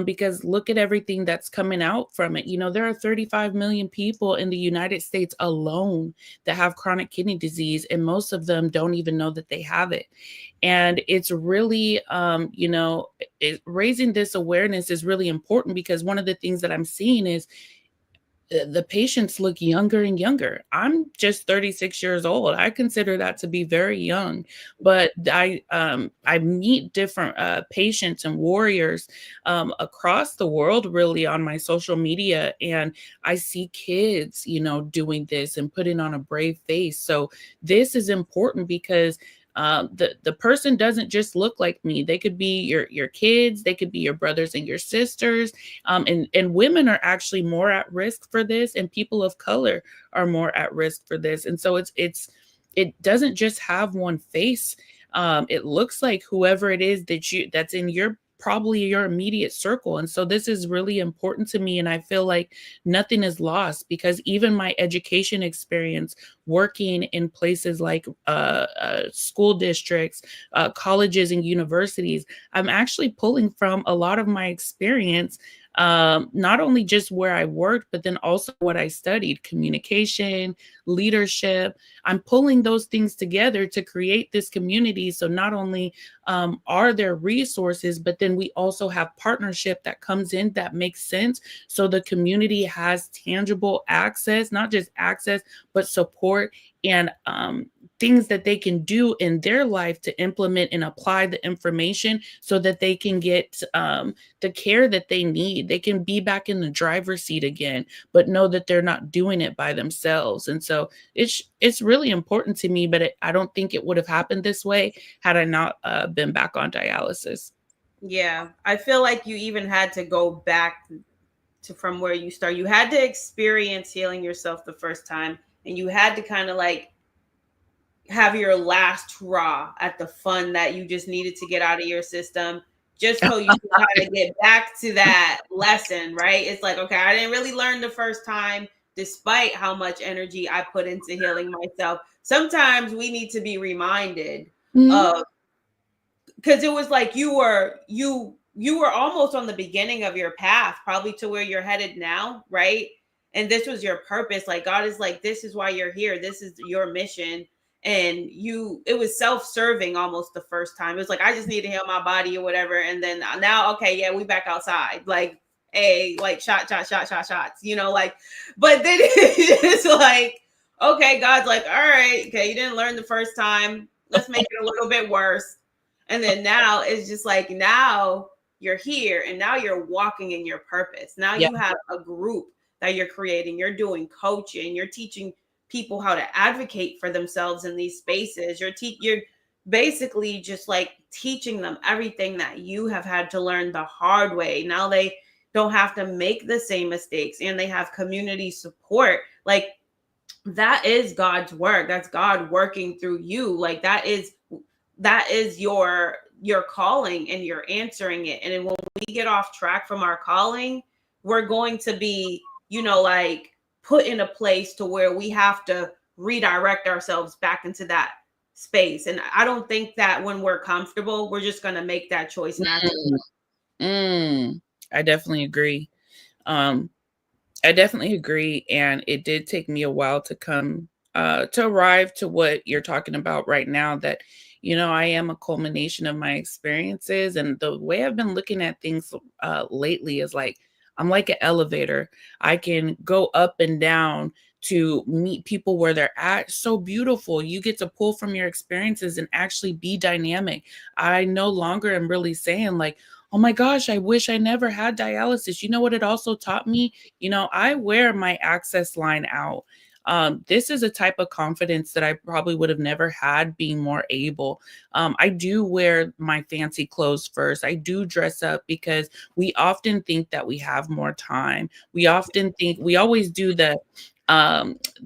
Because look at everything that's coming out from it. There are 35 million people in the United States alone that have chronic kidney disease, and most of them don't even know that they have it. And it's really, raising this awareness is really important, because one of the things that I'm seeing is the patients look younger and younger. I'm just 36 years old. I consider that to be very young, but I meet different patients and warriors across the world, really, on my social media, and I see kids, doing this and putting on a brave face. So this is important, because the person doesn't just look like me. They could be your kids, they could be your brothers and your sisters, and women are actually more at risk for this, and people of color are more at risk for this. And so it doesn't just have one face. It looks like whoever it is that's in probably your immediate circle. And so this is really important to me. And I feel like nothing is lost, because even my education experience working in places like school districts, colleges and universities, I'm actually pulling from a lot of my experience, not only just where I worked, but then also what I studied: communication, leadership. I'm pulling those things together to create this community. So not only are there resources, but then we also have partnership that comes in that makes sense. So the community has tangible access, not just access, but support and things that they can do in their life to implement and apply the information, so that they can get the care that they need. They can be back in the driver's seat again, but know that they're not doing it by themselves. And so it's really important to me, but I don't think it would have happened this way had I not been back on dialysis. Yeah, I feel like you even had to go back to from where you start. You had to experience healing yourself the first time, and you had to kind of like have your last hurrah at the fun that you just needed to get out of your system, just so you can kind of get back to that lesson, right? It's like, okay, I didn't really learn the first time, despite how much energy I put into healing myself. Sometimes we need to be reminded of, because it was like you were almost on the beginning of your path, probably to where you're headed now, right? And this was your purpose. Like, God is like, this is why you're here, this is your mission. And it was self-serving almost the first time. It was like, I just need to heal my body or whatever. And then now, okay, yeah, we back outside, like, hey, like shots, like, but then it's like, okay, God's like, all right, okay, you didn't learn the first time, let's make it a little bit worse. And then now it's just like, now you're here, and now you're walking in your purpose. Now you have a group that you're creating. You're doing coaching. You're teaching people how to advocate for themselves in these spaces. You're basically just like teaching them everything that you have had to learn the hard way. Now they don't have to make the same mistakes, and they have community support. Like, that is God's work. That's God working through you. Like, that is your calling, and you're answering it. And when we get off track from our calling, we're going to be, like, put in a place to where we have to redirect ourselves back into that space. And I don't think that when we're comfortable, we're just going to make that choice naturally. I definitely agree. I definitely agree. And it did take me a while to come to arrive to what you're talking about right now, that, you know, I am a culmination of my experiences. And the way I've been looking at things lately is like, I'm like an elevator. I can go up and down to meet people where they're at. So beautiful. You get to pull from your experiences and actually be dynamic. I no longer am really saying like, oh my gosh, I wish I never had dialysis. You know what it also taught me? You know, I wear my access line out. This is a type of confidence that I probably would have never had being more able. I do wear my fancy clothes first. I do dress up because we often think that we have more time. We often think, we always do the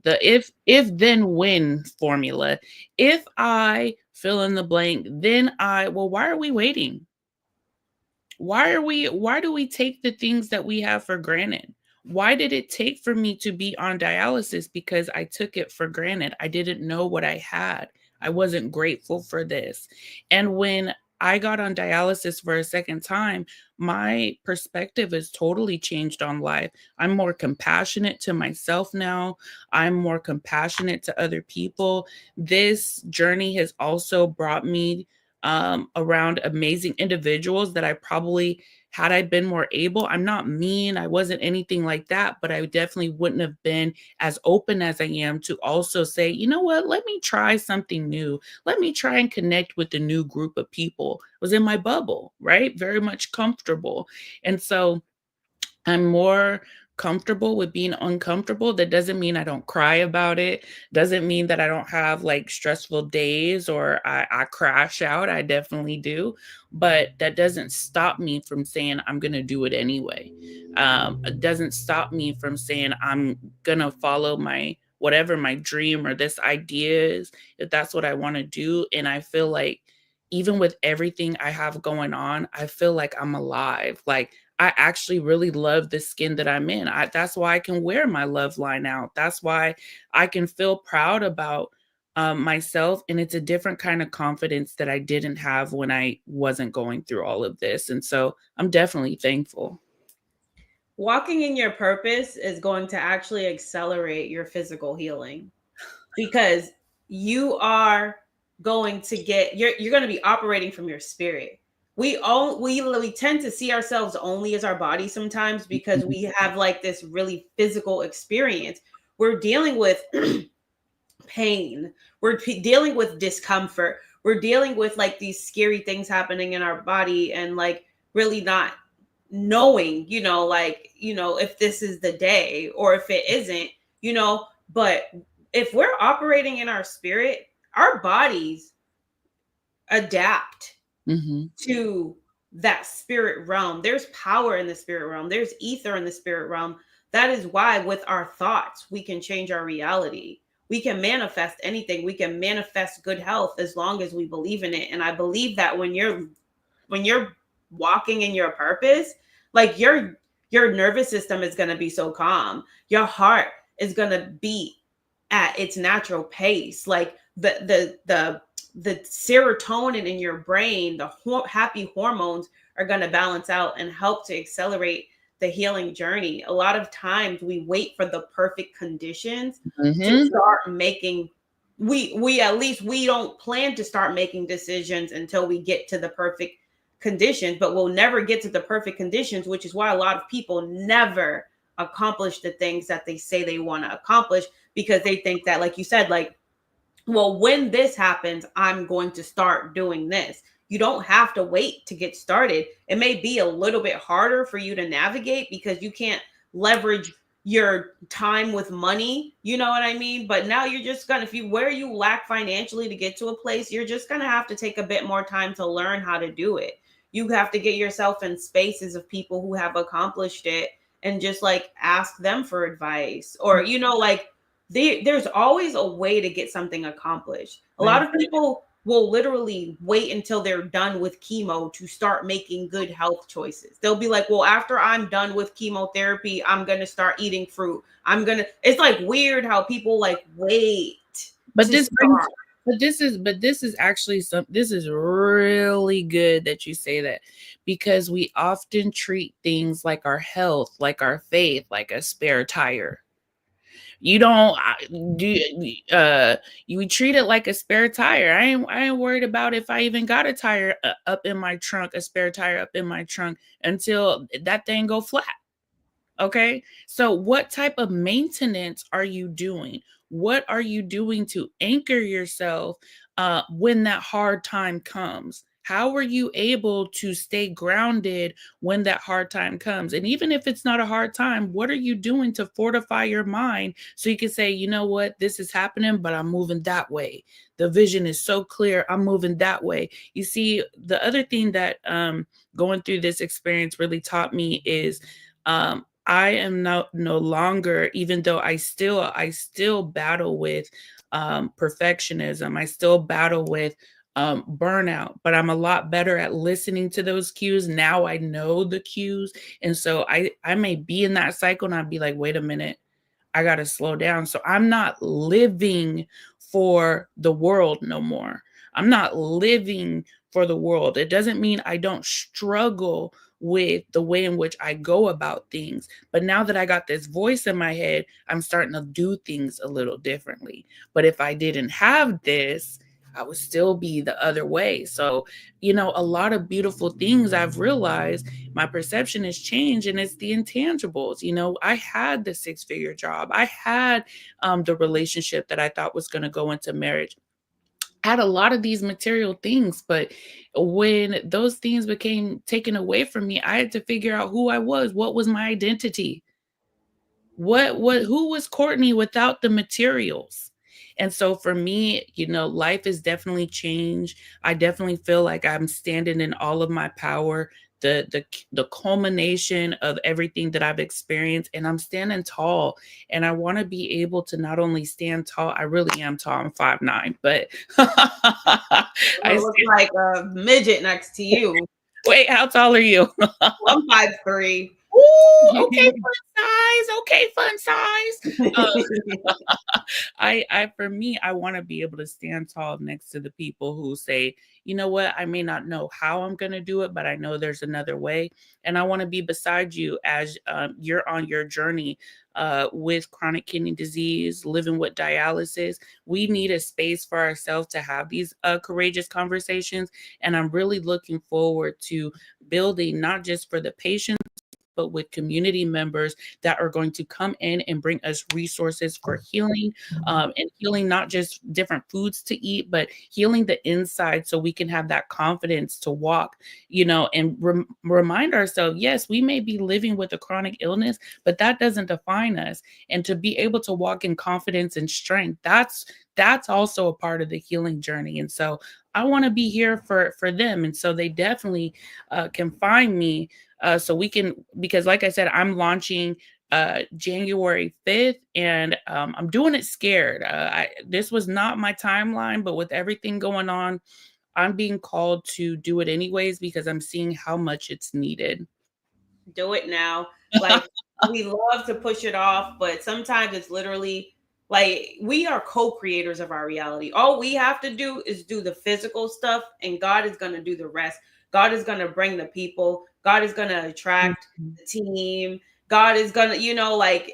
if then when formula. If I fill in the blank, then I, well, why are we waiting? Why do we take the things that we have for granted? Why did it take for me to be on dialysis? Because I took it for granted. I didn't know what I had. I wasn't grateful for this. And when I got on dialysis for a second time, my perspective has totally changed on life. I'm more compassionate to myself now. I'm more compassionate to other people. This journey has also brought me around amazing individuals that I probably, had I been more able, I'm not mean, I wasn't anything like that, but I definitely wouldn't have been as open as I am to also say, you know what, let me try something new. Let me try and connect with a new group of people. I was in my bubble, right? Very much comfortable. And so I'm more comfortable with being uncomfortable. That doesn't mean I don't cry about it. Doesn't mean that I don't have like stressful days or I crash out. I definitely do. But that doesn't stop me from saying I'm going to do it anyway. It doesn't stop me from saying I'm going to follow my whatever my dream or this idea is, if that's what I want to do. And I feel like even with everything I have going on, I feel like I'm alive. Like I actually really love the skin that I'm in. That's why I can wear my love line out. That's why I can feel proud about myself. And it's a different kind of confidence that I didn't have when I wasn't going through all of this. And so I'm definitely thankful. Walking in your purpose is going to actually accelerate your physical healing, because you are going to get, you're going to be operating from your spirit. We tend to see ourselves only as our body sometimes, because we have like this really physical experience. We're dealing with pain, we're dealing with discomfort, we're dealing with like these scary things happening in our body, and like really not knowing, like, if this is the day or if it isn't, but if we're operating in our spirit, our bodies adapt to that spirit realm. There's power in the spirit realm. There's ether in the spirit realm. That is why with our thoughts, we can change our reality. We can manifest anything. We can manifest good health as long as we believe in it. And I believe that when you're walking in your purpose, like your nervous system is going to be so calm. Your heart is going to beat at its natural pace. Like the serotonin in your brain, the happy hormones are going to balance out and help to accelerate the healing journey. A lot of times we wait for the perfect conditions to start making, we at least we don't plan to start making decisions until we get to the perfect conditions, but we'll never get to the perfect conditions, which is why a lot of people never accomplish the things that they say they want to accomplish, because they think that, like you said, like, well, when this happens, I'm going to start doing this. You don't have to wait to get started. It may be a little bit harder for you to navigate because you can't leverage your time with money. You know what I mean? But now you're just going to, where you lack financially to get to a place, you're just going to have to take a bit more time to learn how to do it. You have to get yourself in spaces of people who have accomplished it and just like ask them for advice, or, like, there's always a way to get something accomplished. A lot of people will literally wait until they're done with chemo to start making good health choices. They'll be like, well, after I'm done with chemotherapy, I'm going to start eating fruit. It's like weird how people like wait But to this brings, start. but this is actually this is really good that you say that, because we often treat things like our health, like our faith, like a spare tire. You don't do you treat it like a spare tire. I ain't worried about if I even got a tire up in my trunk, a spare tire up in my trunk, until that thing go flat. Okay. So, what type of maintenance are you doing? What are you doing to anchor yourself when that hard time comes? How are you able to stay grounded when that hard time comes? And even if it's not a hard time, what are you doing to fortify your mind so you can say, you know what, this is happening, but I'm moving that way. The vision is so clear. I'm moving that way. You see, the other thing that going through this experience really taught me is I am no longer, even though I still battle with perfectionism. I still battle with burnout, but I'm a lot better at listening to those cues. Now I know the cues. And so I may be in that cycle and I'd be like, wait a minute, I got to slow down. So I'm not living for the world no more. I'm not living for the world. It doesn't mean I don't struggle with the way in which I go about things. But now that I got this voice in my head, I'm starting to do things a little differently. But if I didn't have this, I would still be the other way. So, a lot of beautiful things I've realized, my perception has changed, and it's the intangibles. I had the 6-figure job. I had the relationship that I thought was going to go into marriage. I had a lot of these material things, but when those things became taken away from me, I had to figure out who I was. What was my identity? Who was Courtney without the materials? And so for me, life has definitely changed. I definitely feel like I'm standing in all of my power, the culmination of everything that I've experienced, and I'm standing tall. And I want to be able to not only stand tall, I really am tall. I'm 5'9", but It looks like a midget next to you. Wait, how tall are you? I'm 5'3". Ooh, okay, fun size. Okay, fun size. For me, I want to be able to stand tall next to the people who say, you know what, I may not know how I'm going to do it, but I know there's another way. And I want to be beside you as you're on your journey with chronic kidney disease, living with dialysis. We need a space for ourselves to have these courageous conversations. And I'm really looking forward to building not just for the patients, but with community members that are going to come in and bring us resources for healing, and healing not just different foods to eat, but healing the inside so we can have that confidence to walk, and remind ourselves, yes, we may be living with a chronic illness, but that doesn't define us. And to be able to walk in confidence and strength, that's also a part of the healing journey. And so I want to be here for them. And so they definitely can find me. So we can, because like I said, I'm launching January 5th, and I'm doing it scared. This was not my timeline, but with everything going on, I'm being called to do it anyways because I'm seeing how much it's needed. Do it now. Like, we love to push it off, but sometimes it's literally like we are co-creators of our reality. All we have to do is do the physical stuff, and God is going to do the rest. God is going to bring the people. God is going to attract the team. God is going to,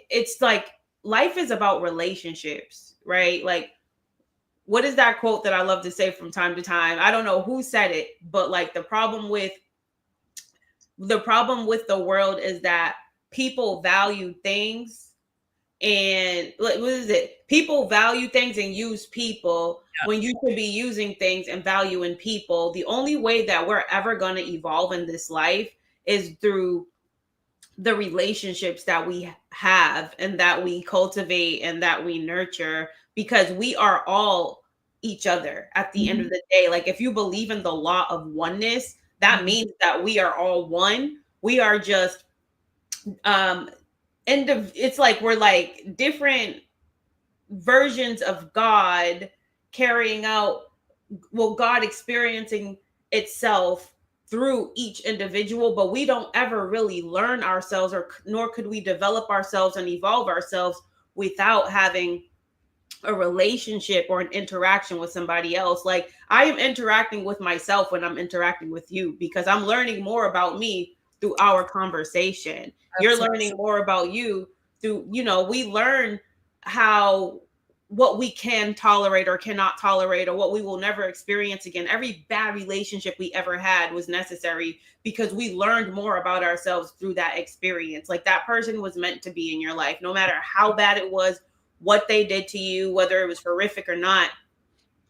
it's like life is about relationships, right? Like, what is that quote that I love to say from time to time? I don't know who said it, but like the problem with the world is that people value things, and what is it? People value things and use people when you should be using things and valuing people. The only way that we're ever going to evolve in this life is through the relationships that we have and that we cultivate and that we nurture, because we are all each other at the end of the day. Like, if you believe in the law of oneness, that means that we are all one. We are just it's like we're like different versions of God carrying out God experiencing itself through each individual, but we don't ever really learn ourselves, or nor could we develop ourselves and evolve ourselves without having a relationship or an interaction with somebody else. Like, I am interacting with myself when I'm interacting with you, because I'm learning more about me through our conversation. You're learning more about you through, we learn how, what we can tolerate or cannot tolerate, or what we will never experience again. Every bad relationship we ever had was necessary because we learned more about ourselves through that experience. Like, that person was meant to be in your life, no matter how bad it was, what they did to you, whether it was horrific or not.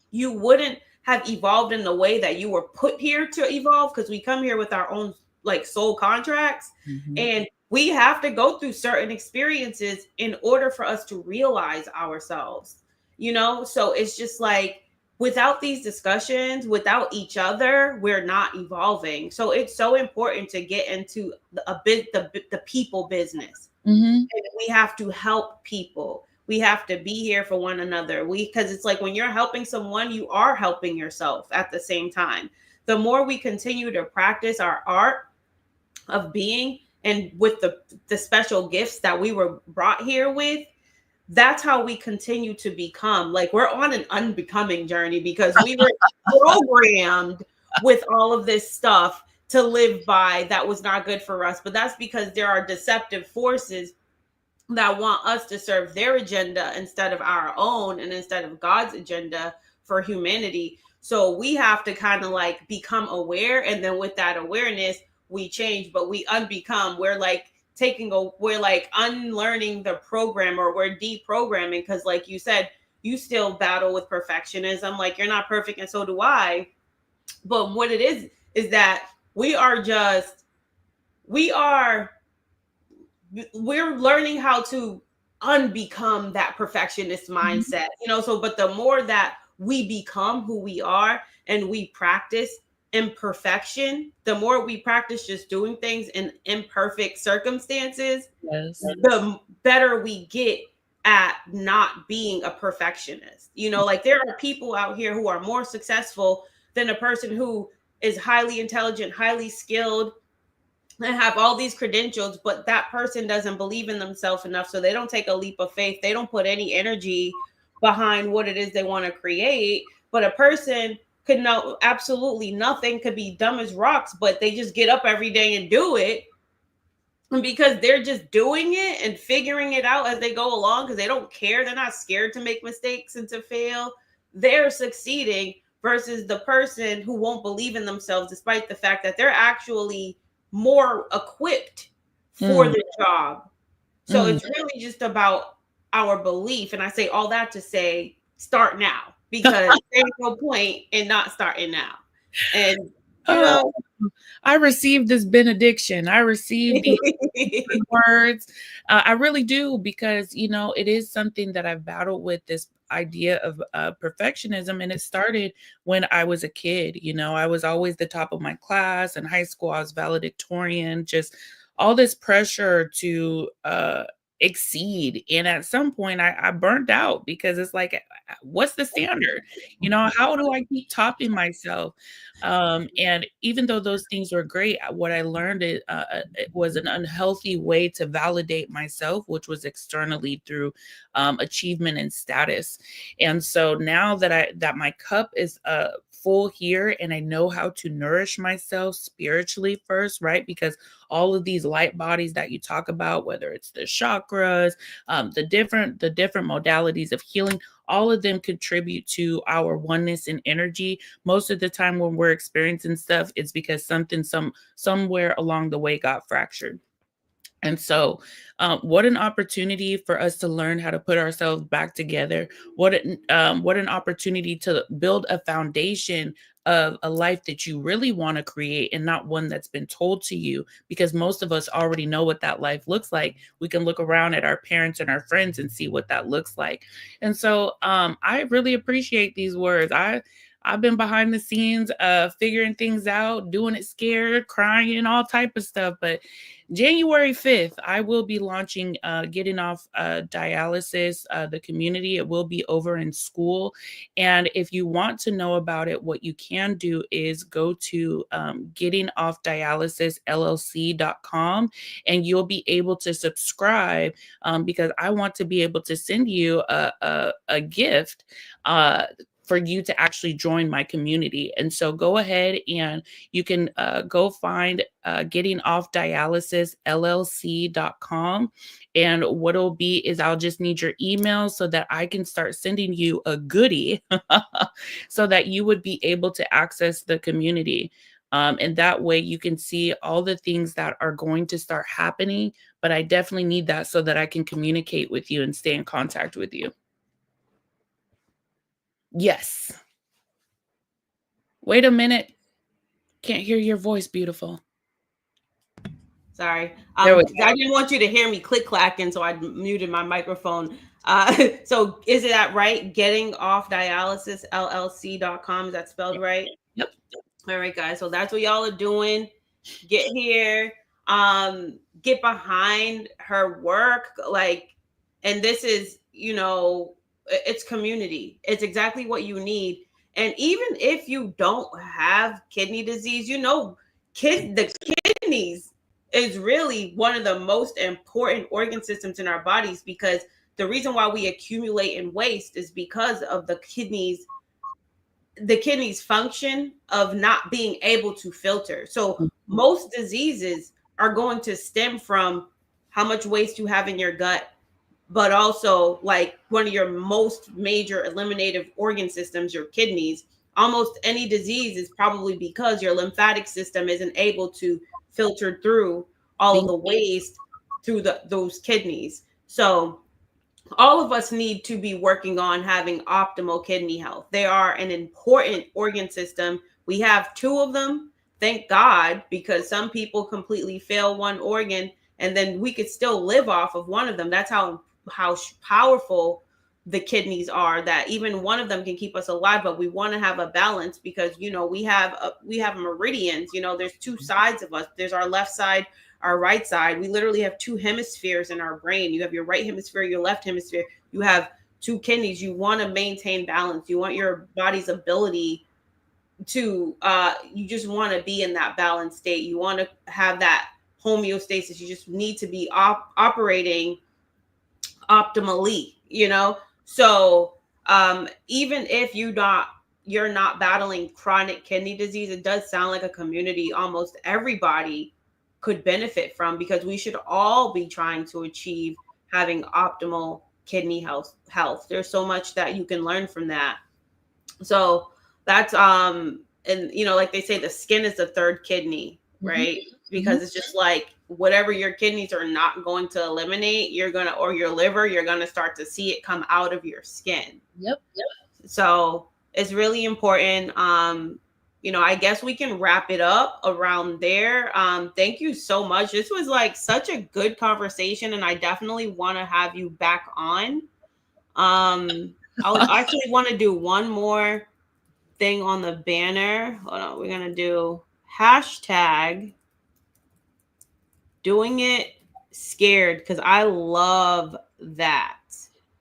You wouldn't have evolved in the way that you were put here to evolve, because we come here with our own like soul contracts. Mm-hmm. And we have to go through certain experiences in order for us to realize ourselves, so it's just like, without these discussions, without each other, we're not evolving. So it's so important to get into the people business. Mm-hmm. And we have to help people. We have to be here for one another. Because it's like, when you're helping someone, you are helping yourself at the same time. The more we continue to practice our art of being, and with the special gifts that we were brought here with, that's how we continue to become. Like, we're on an unbecoming journey, because we were programmed with all of this stuff to live by that was not good for us. But that's because there are deceptive forces that want us to serve their agenda instead of our own, and instead of God's agenda for humanity. So we have to kind of like become aware, and then with that awareness, we change. But we unbecome. We're like we're like unlearning the program, or we're deprogramming, because like you said, you still battle with perfectionism. Like, you're not perfect, and so do I. But what it is that we're learning how to unbecome that perfectionist mindset, so, but the more that we become who we are, and we practice imperfection, the more we practice just doing things in imperfect circumstances, the better we get at not being a perfectionist. Like, there are people out here who are more successful than a person who is highly intelligent, highly skilled, and have all these credentials, but that person doesn't believe in themselves enough. So they don't take a leap of faith. They don't put any energy behind what it is they want to create. But a person could know absolutely nothing, could be dumb as rocks, but they just get up every day and do it. And because they're just doing it and figuring it out as they go along, because they don't care. They're not scared to make mistakes and to fail. They're succeeding, versus the person who won't believe in themselves, despite the fact that they're actually more equipped for the job. So it's really just about our belief. And I say all that to say, start now, because there's no point in not starting now. And I received this benediction. I received these words. I really do, because, it is something that I've battled with, this idea of perfectionism. And it started when I was a kid. I was always the top of my class. In high school, I was valedictorian, just all this pressure to exceed. And at some point I burnt out, because it's like, what's the standard? How do I keep topping myself? And even though those things were great, what I learned it was an unhealthy way to validate myself, which was externally through achievement and status. And so now that my cup is full here, and I know how to nourish myself spiritually first, right? Because all of these light bodies that you talk about, whether it's the chakras, the different modalities of healing, all of them contribute to our oneness and energy. Most of the time when we're experiencing stuff, it's because something somewhere along the way got fractured. And so what an opportunity for us to learn how to put ourselves back together. What an opportunity to build a foundation of a life that you really want to create, and not one that's been told to you, because most of us already know what that life looks like. We can look around at our parents and our friends and see what that looks like. And so I really appreciate these words. I've been behind the scenes, figuring things out, doing it scared, crying, all type of stuff. But January 5th, I will be launching Getting Off Dialysis, the community. It will be over in school. And if you want to know about it, what you can do is go to gettingoffdialysisllc.com, and you'll be able to subscribe, because I want to be able to send you a gift for you to actually join my community. And so go ahead and you can go find gettingoffdialysisllc.com. And what it'll be is I'll just need your email so that I can start sending you a goodie so that you would be able to access the community. And that way you can see all the things that are going to start happening. But I definitely need that so that I can communicate with you and stay in contact with you. Yes. Wait a minute. Can't hear your voice, beautiful. Sorry. I didn't want you to hear me click clacking, so I muted my microphone. So is that right? Gettingoffdialysisllc.com. Is that spelled right? Yep. All right, guys. So that's what y'all are doing. Get here. Get behind her work. And this is, it's community. It's exactly what you need. And even if you don't have kidney disease, the kidneys is really one of the most important organ systems in our bodies, because the reason why we accumulate and waste is because of the kidneys function of not being able to filter. So most diseases are going to stem from how much waste you have in your gut, but also like one of your most major eliminative organ systems, your kidneys. Almost any disease is probably because your lymphatic system isn't able to filter through all of the waste through those kidneys. So all of us need to be working on having optimal kidney health. They are an important organ system. We have two of them, thank God, because some people completely fail one organ and then we could still live off of one of them. That's how powerful the kidneys are, that even one of them can keep us alive. But we want to have a balance because, we have meridians. There's two sides of us. There's our left side, our right side. We literally have two hemispheres in our brain. You have your right hemisphere, your left hemisphere. You have two kidneys. You want to maintain balance. You want your body's ability to, you just want to be in that balanced state. You want to have that homeostasis. You just need to be operating optimally, So even if you're not battling chronic kidney disease, it does sound like a community almost everybody could benefit from, because we should all be trying to achieve having optimal kidney health. There's so much that you can learn from that. So that's and like they say, the skin is the third kidney, right? Because it's just like whatever your kidneys are not going to eliminate, or your liver, you're gonna start to see it come out of your skin. Yep. So it's really important. I guess we can wrap it up around there. Thank you so much. This was like such a good conversation, and I definitely want to have you back on. I'll actually want to do one more thing on the banner. Hold on, we're gonna do hashtag doing it scared, because I love that.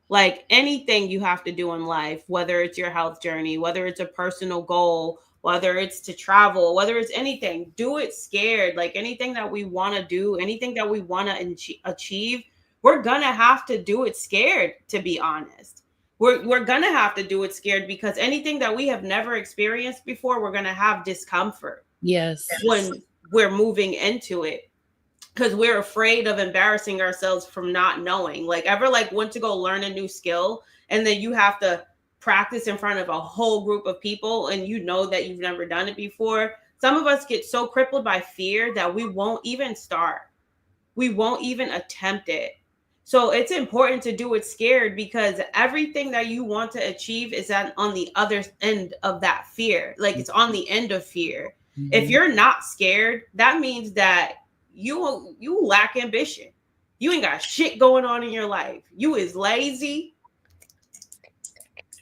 Like anything you have to do in life, whether it's your health journey, whether it's a personal goal, whether it's to travel, whether it's anything, do it scared. Like anything that we want to do, anything that we want to achieve, we're going to have to do it scared, to be honest. We're going to have to do it scared, because anything that we have never experienced before, we're going to have discomfort. Yes. When we're moving into it, because we're afraid of embarrassing ourselves from not knowing. Like ever went to go learn a new skill, and then you have to practice in front of a whole group of people, and that you've never done it before. Some of us get so crippled by fear that we won't even start. We won't even attempt it. So it's important to do it scared, because everything that you want to achieve is on the other end of that fear. Like it's on the end of fear. If you're not scared, that means that you lack ambition. You ain't got shit going on in your life. You is lazy.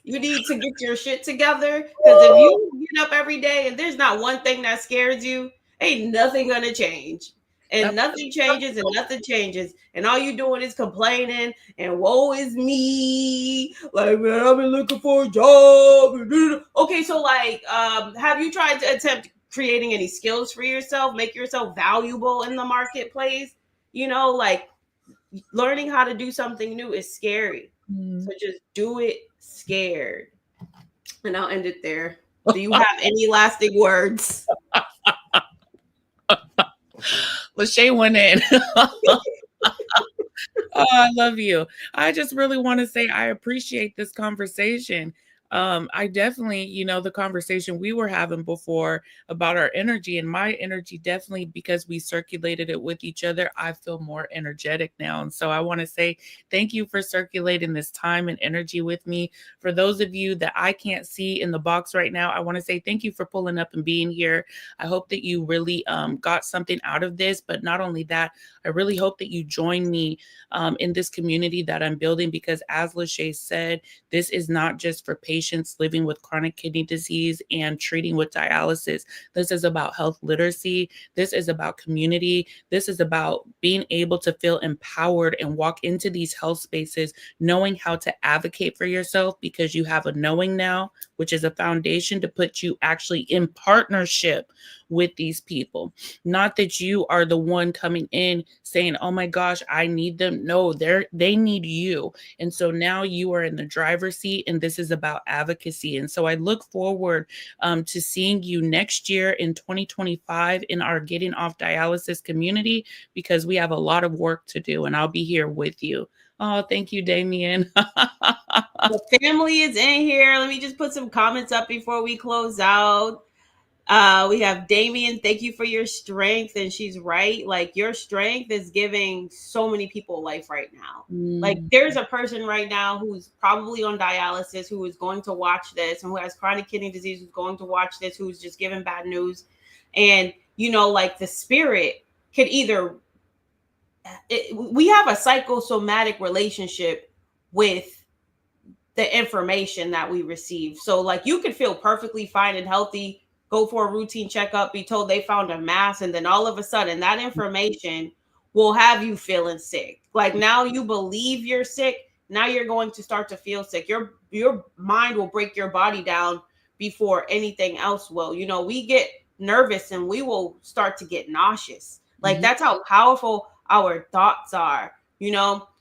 You need to get your shit together. Because if you get up every day and there's not one thing that scares you, ain't nothing gonna change. And nothing changes and nothing changes. And all you doing is complaining and woe is me. Like, man, I've been looking for a job. Okay, so like, have you tried to attempt creating any skills for yourself, make yourself valuable in the marketplace? You know, like learning how to do something new is scary. So just do it scared. And I'll end it there. Do you have any lasting words? Lachey went in. Oh, I love you. I just really want to say I appreciate this conversation. I definitely, the conversation we were having before about our energy, and my energy definitely, because we circulated it with each other, I feel more energetic now. And so I want to say thank you for circulating this time and energy with me. For those of you that I can't see in the box right now, I want to say thank you for pulling up and being here. I hope that you really got something out of this, but not only that, I really hope that you join me in this community that I'm building, because as Lachey said, this is not just for patients living with chronic kidney disease and treating with dialysis. This is about health literacy. This is about community. This is about being able to feel empowered and walk into these health spaces, knowing how to advocate for yourself, because you have a knowing now, which is a foundation to put you actually in partnership with these people. Not that you are the one coming in saying, oh my gosh, I need them. No, they need you. And so now you are in the driver's seat, and this is about advocacy. And so I look forward to seeing you next year in 2025 in our Getting Off Dialysis community, because we have a lot of work to do, and I'll be here with you. Oh, thank you, Damien. The family is in here. Let me just put some comments up before we close out. We have Damien, thank you for your strength. And she's right. Like, your strength is giving so many people life right now. Like, there's a person right now who's probably on dialysis, who is going to watch this, and who has chronic kidney disease, who's going to watch this, who's just given bad news. And, like the spirit could either, we have a psychosomatic relationship with the information that we receive. So like, you could feel perfectly fine and healthy, go for a routine checkup, be told they found a mass, and then all of a sudden that information will have you feeling sick. Like, now you believe you're sick. Now you're going to start to feel sick. Your mind will break your body down before anything else will. We get nervous and we will start to get nauseous. Like, that's how powerful our thoughts are,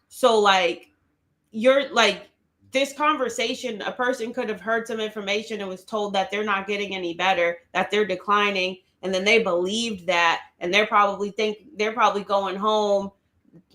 So like, you're like, this conversation, a person could have heard some information and was told that they're not getting any better, that they're declining, and then they believed that, and they're probably going home,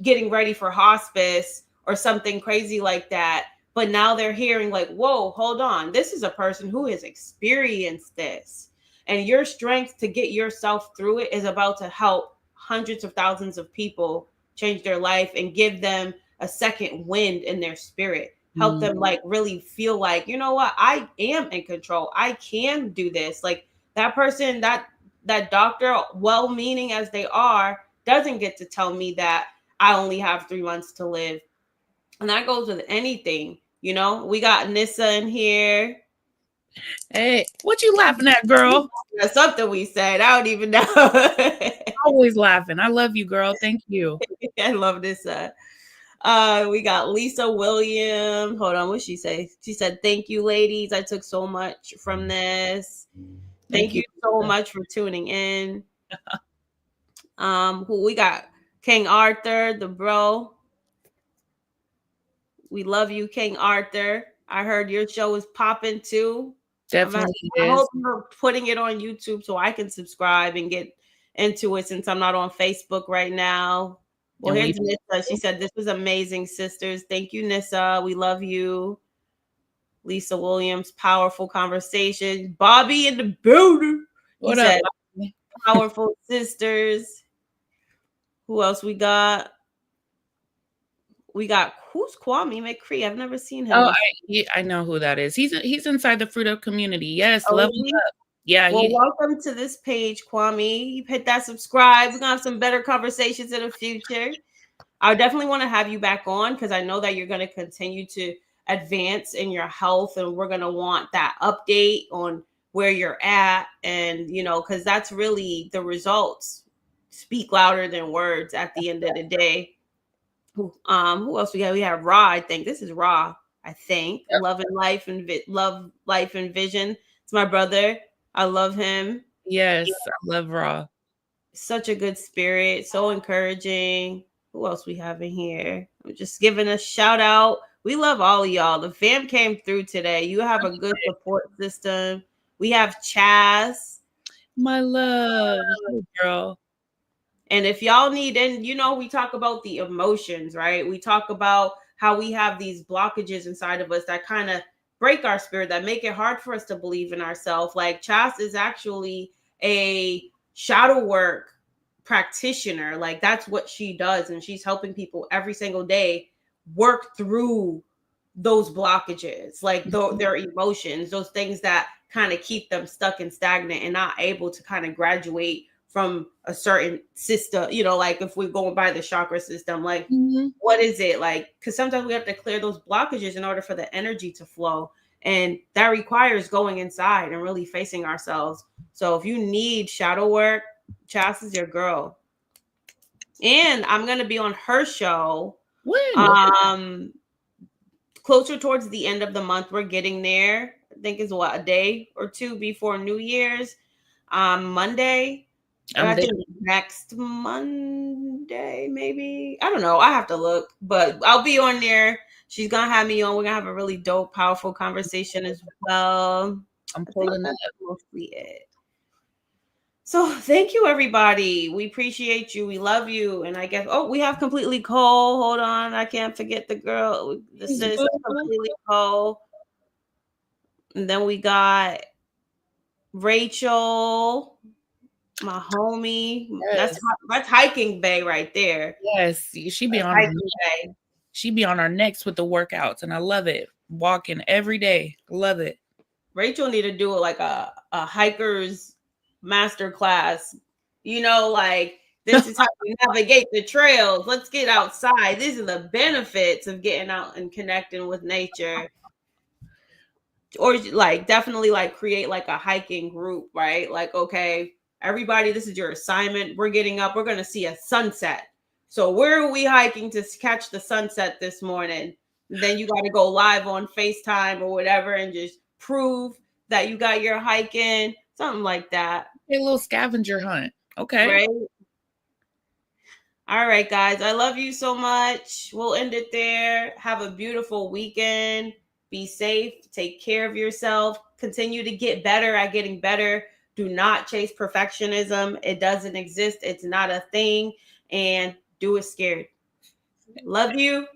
getting ready for hospice or something crazy like that. But now they're hearing like, whoa, hold on, this is a person who has experienced this, and your strength to get yourself through it is about to help hundreds of thousands of people change their life and give them a second wind in their spirit. Help them like really feel like, you know what, I am in control. I can do this. Like, that person, that doctor, well-meaning as they are, doesn't get to tell me that I only have 3 months to live. And that goes with anything, We got Nissa in here. Hey, what you laughing at, girl? That's something we said. I don't even know. Always laughing. I love you, girl. Thank you. I love Nissa. We got Lisa Williams. Hold on, what she say? She said, thank you, ladies. I took so much from this. Thank you so much for tuning in. Who we got? King Arthur, the bro. We love you, King Arthur. I heard your show is popping too. Definitely I hope you're putting it on YouTube so I can subscribe and get into it, since I'm not on Facebook right now. Well, here's Nissa. She said, this was amazing, sisters. Thank you, Nissa. We love you. Lisa Williams, powerful conversation. Bobby in the building. He said, powerful sisters. Who else we got? We got, who's Kwame McCree? I've never seen him. Oh, I know who that is. He's inside the Fruit Up community. Yes, level up. Yeah. Well, welcome to this page, Kwame. Hit that subscribe. We're gonna have some better conversations in the future. I definitely want to have you back on, because I know that you're going to continue to advance in your health, and we're going to want that update on where you're at. And, you know, because that's really the results speak louder than words at the end of the day. Who else we got? We have Raw. I think this is Raw. I think Yep. Love and Life and Love, Life and Vision. It's my brother. I love him. Yes, I love Raw. Such a good spirit, so encouraging. Who else we have in here? I'm just giving a shout out. We love all of y'all. The fam came through today. You have a good support system. We have Chaz. My love, girl. And if y'all need, and you know, we talk about the emotions, right? We talk about how we have these blockages inside of us that kind of break our spirit, that make it hard for us to believe in ourselves. Like Chas is actually a shadow work practitioner. Like that's what she does. And she's helping people every single day work through those blockages, like their emotions, those things that kind of keep them stuck and stagnant and not able to kind of graduate from a certain system, you know, like if we're going by the chakra system, like what is it like? Because sometimes we have to clear those blockages in order for the energy to flow. And that requires going inside and really facing ourselves. So if you need shadow work, Chas is your girl. And I'm going to be on her show. When? Closer towards the end of the month. We're getting there. I think it's what, a day or two before New Year's. Monday. I think next Monday, maybe. I don't know. I have to look, but I'll be on there. She's gonna have me on. We're gonna have a really dope, powerful conversation as well. I'm pulling that. Mostly it. So thank you, everybody. We appreciate you. We love you. And I guess, we have Completely Cole. Hold on. I can't forget the girl. This is Completely Cole. And then we got Rachel, my homie. Yes. That's Hiking Bay right there. Yes, she be on our necks with the workouts, and I love it. Walking every day, love it. Rachel need to do like a hiker's master class. You know, like this is how we navigate the trails. Let's get outside. These are the benefits of getting out and connecting with nature. Or like definitely like create like a hiking group, right? Like, okay, everybody, this is your assignment. We're getting up. We're going to see a sunset. So where are we hiking to catch the sunset this morning? And then you got to go live on FaceTime or whatever and just prove that you got your hike in, something like that. A little scavenger hunt. Okay. Right. All right, guys. I love you so much. We'll end it there. Have a beautiful weekend. Be safe. Take care of yourself. Continue to get better at getting better. Do not chase perfectionism. It doesn't exist. It's not a thing. And do it scared. Love you.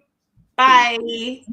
Bye.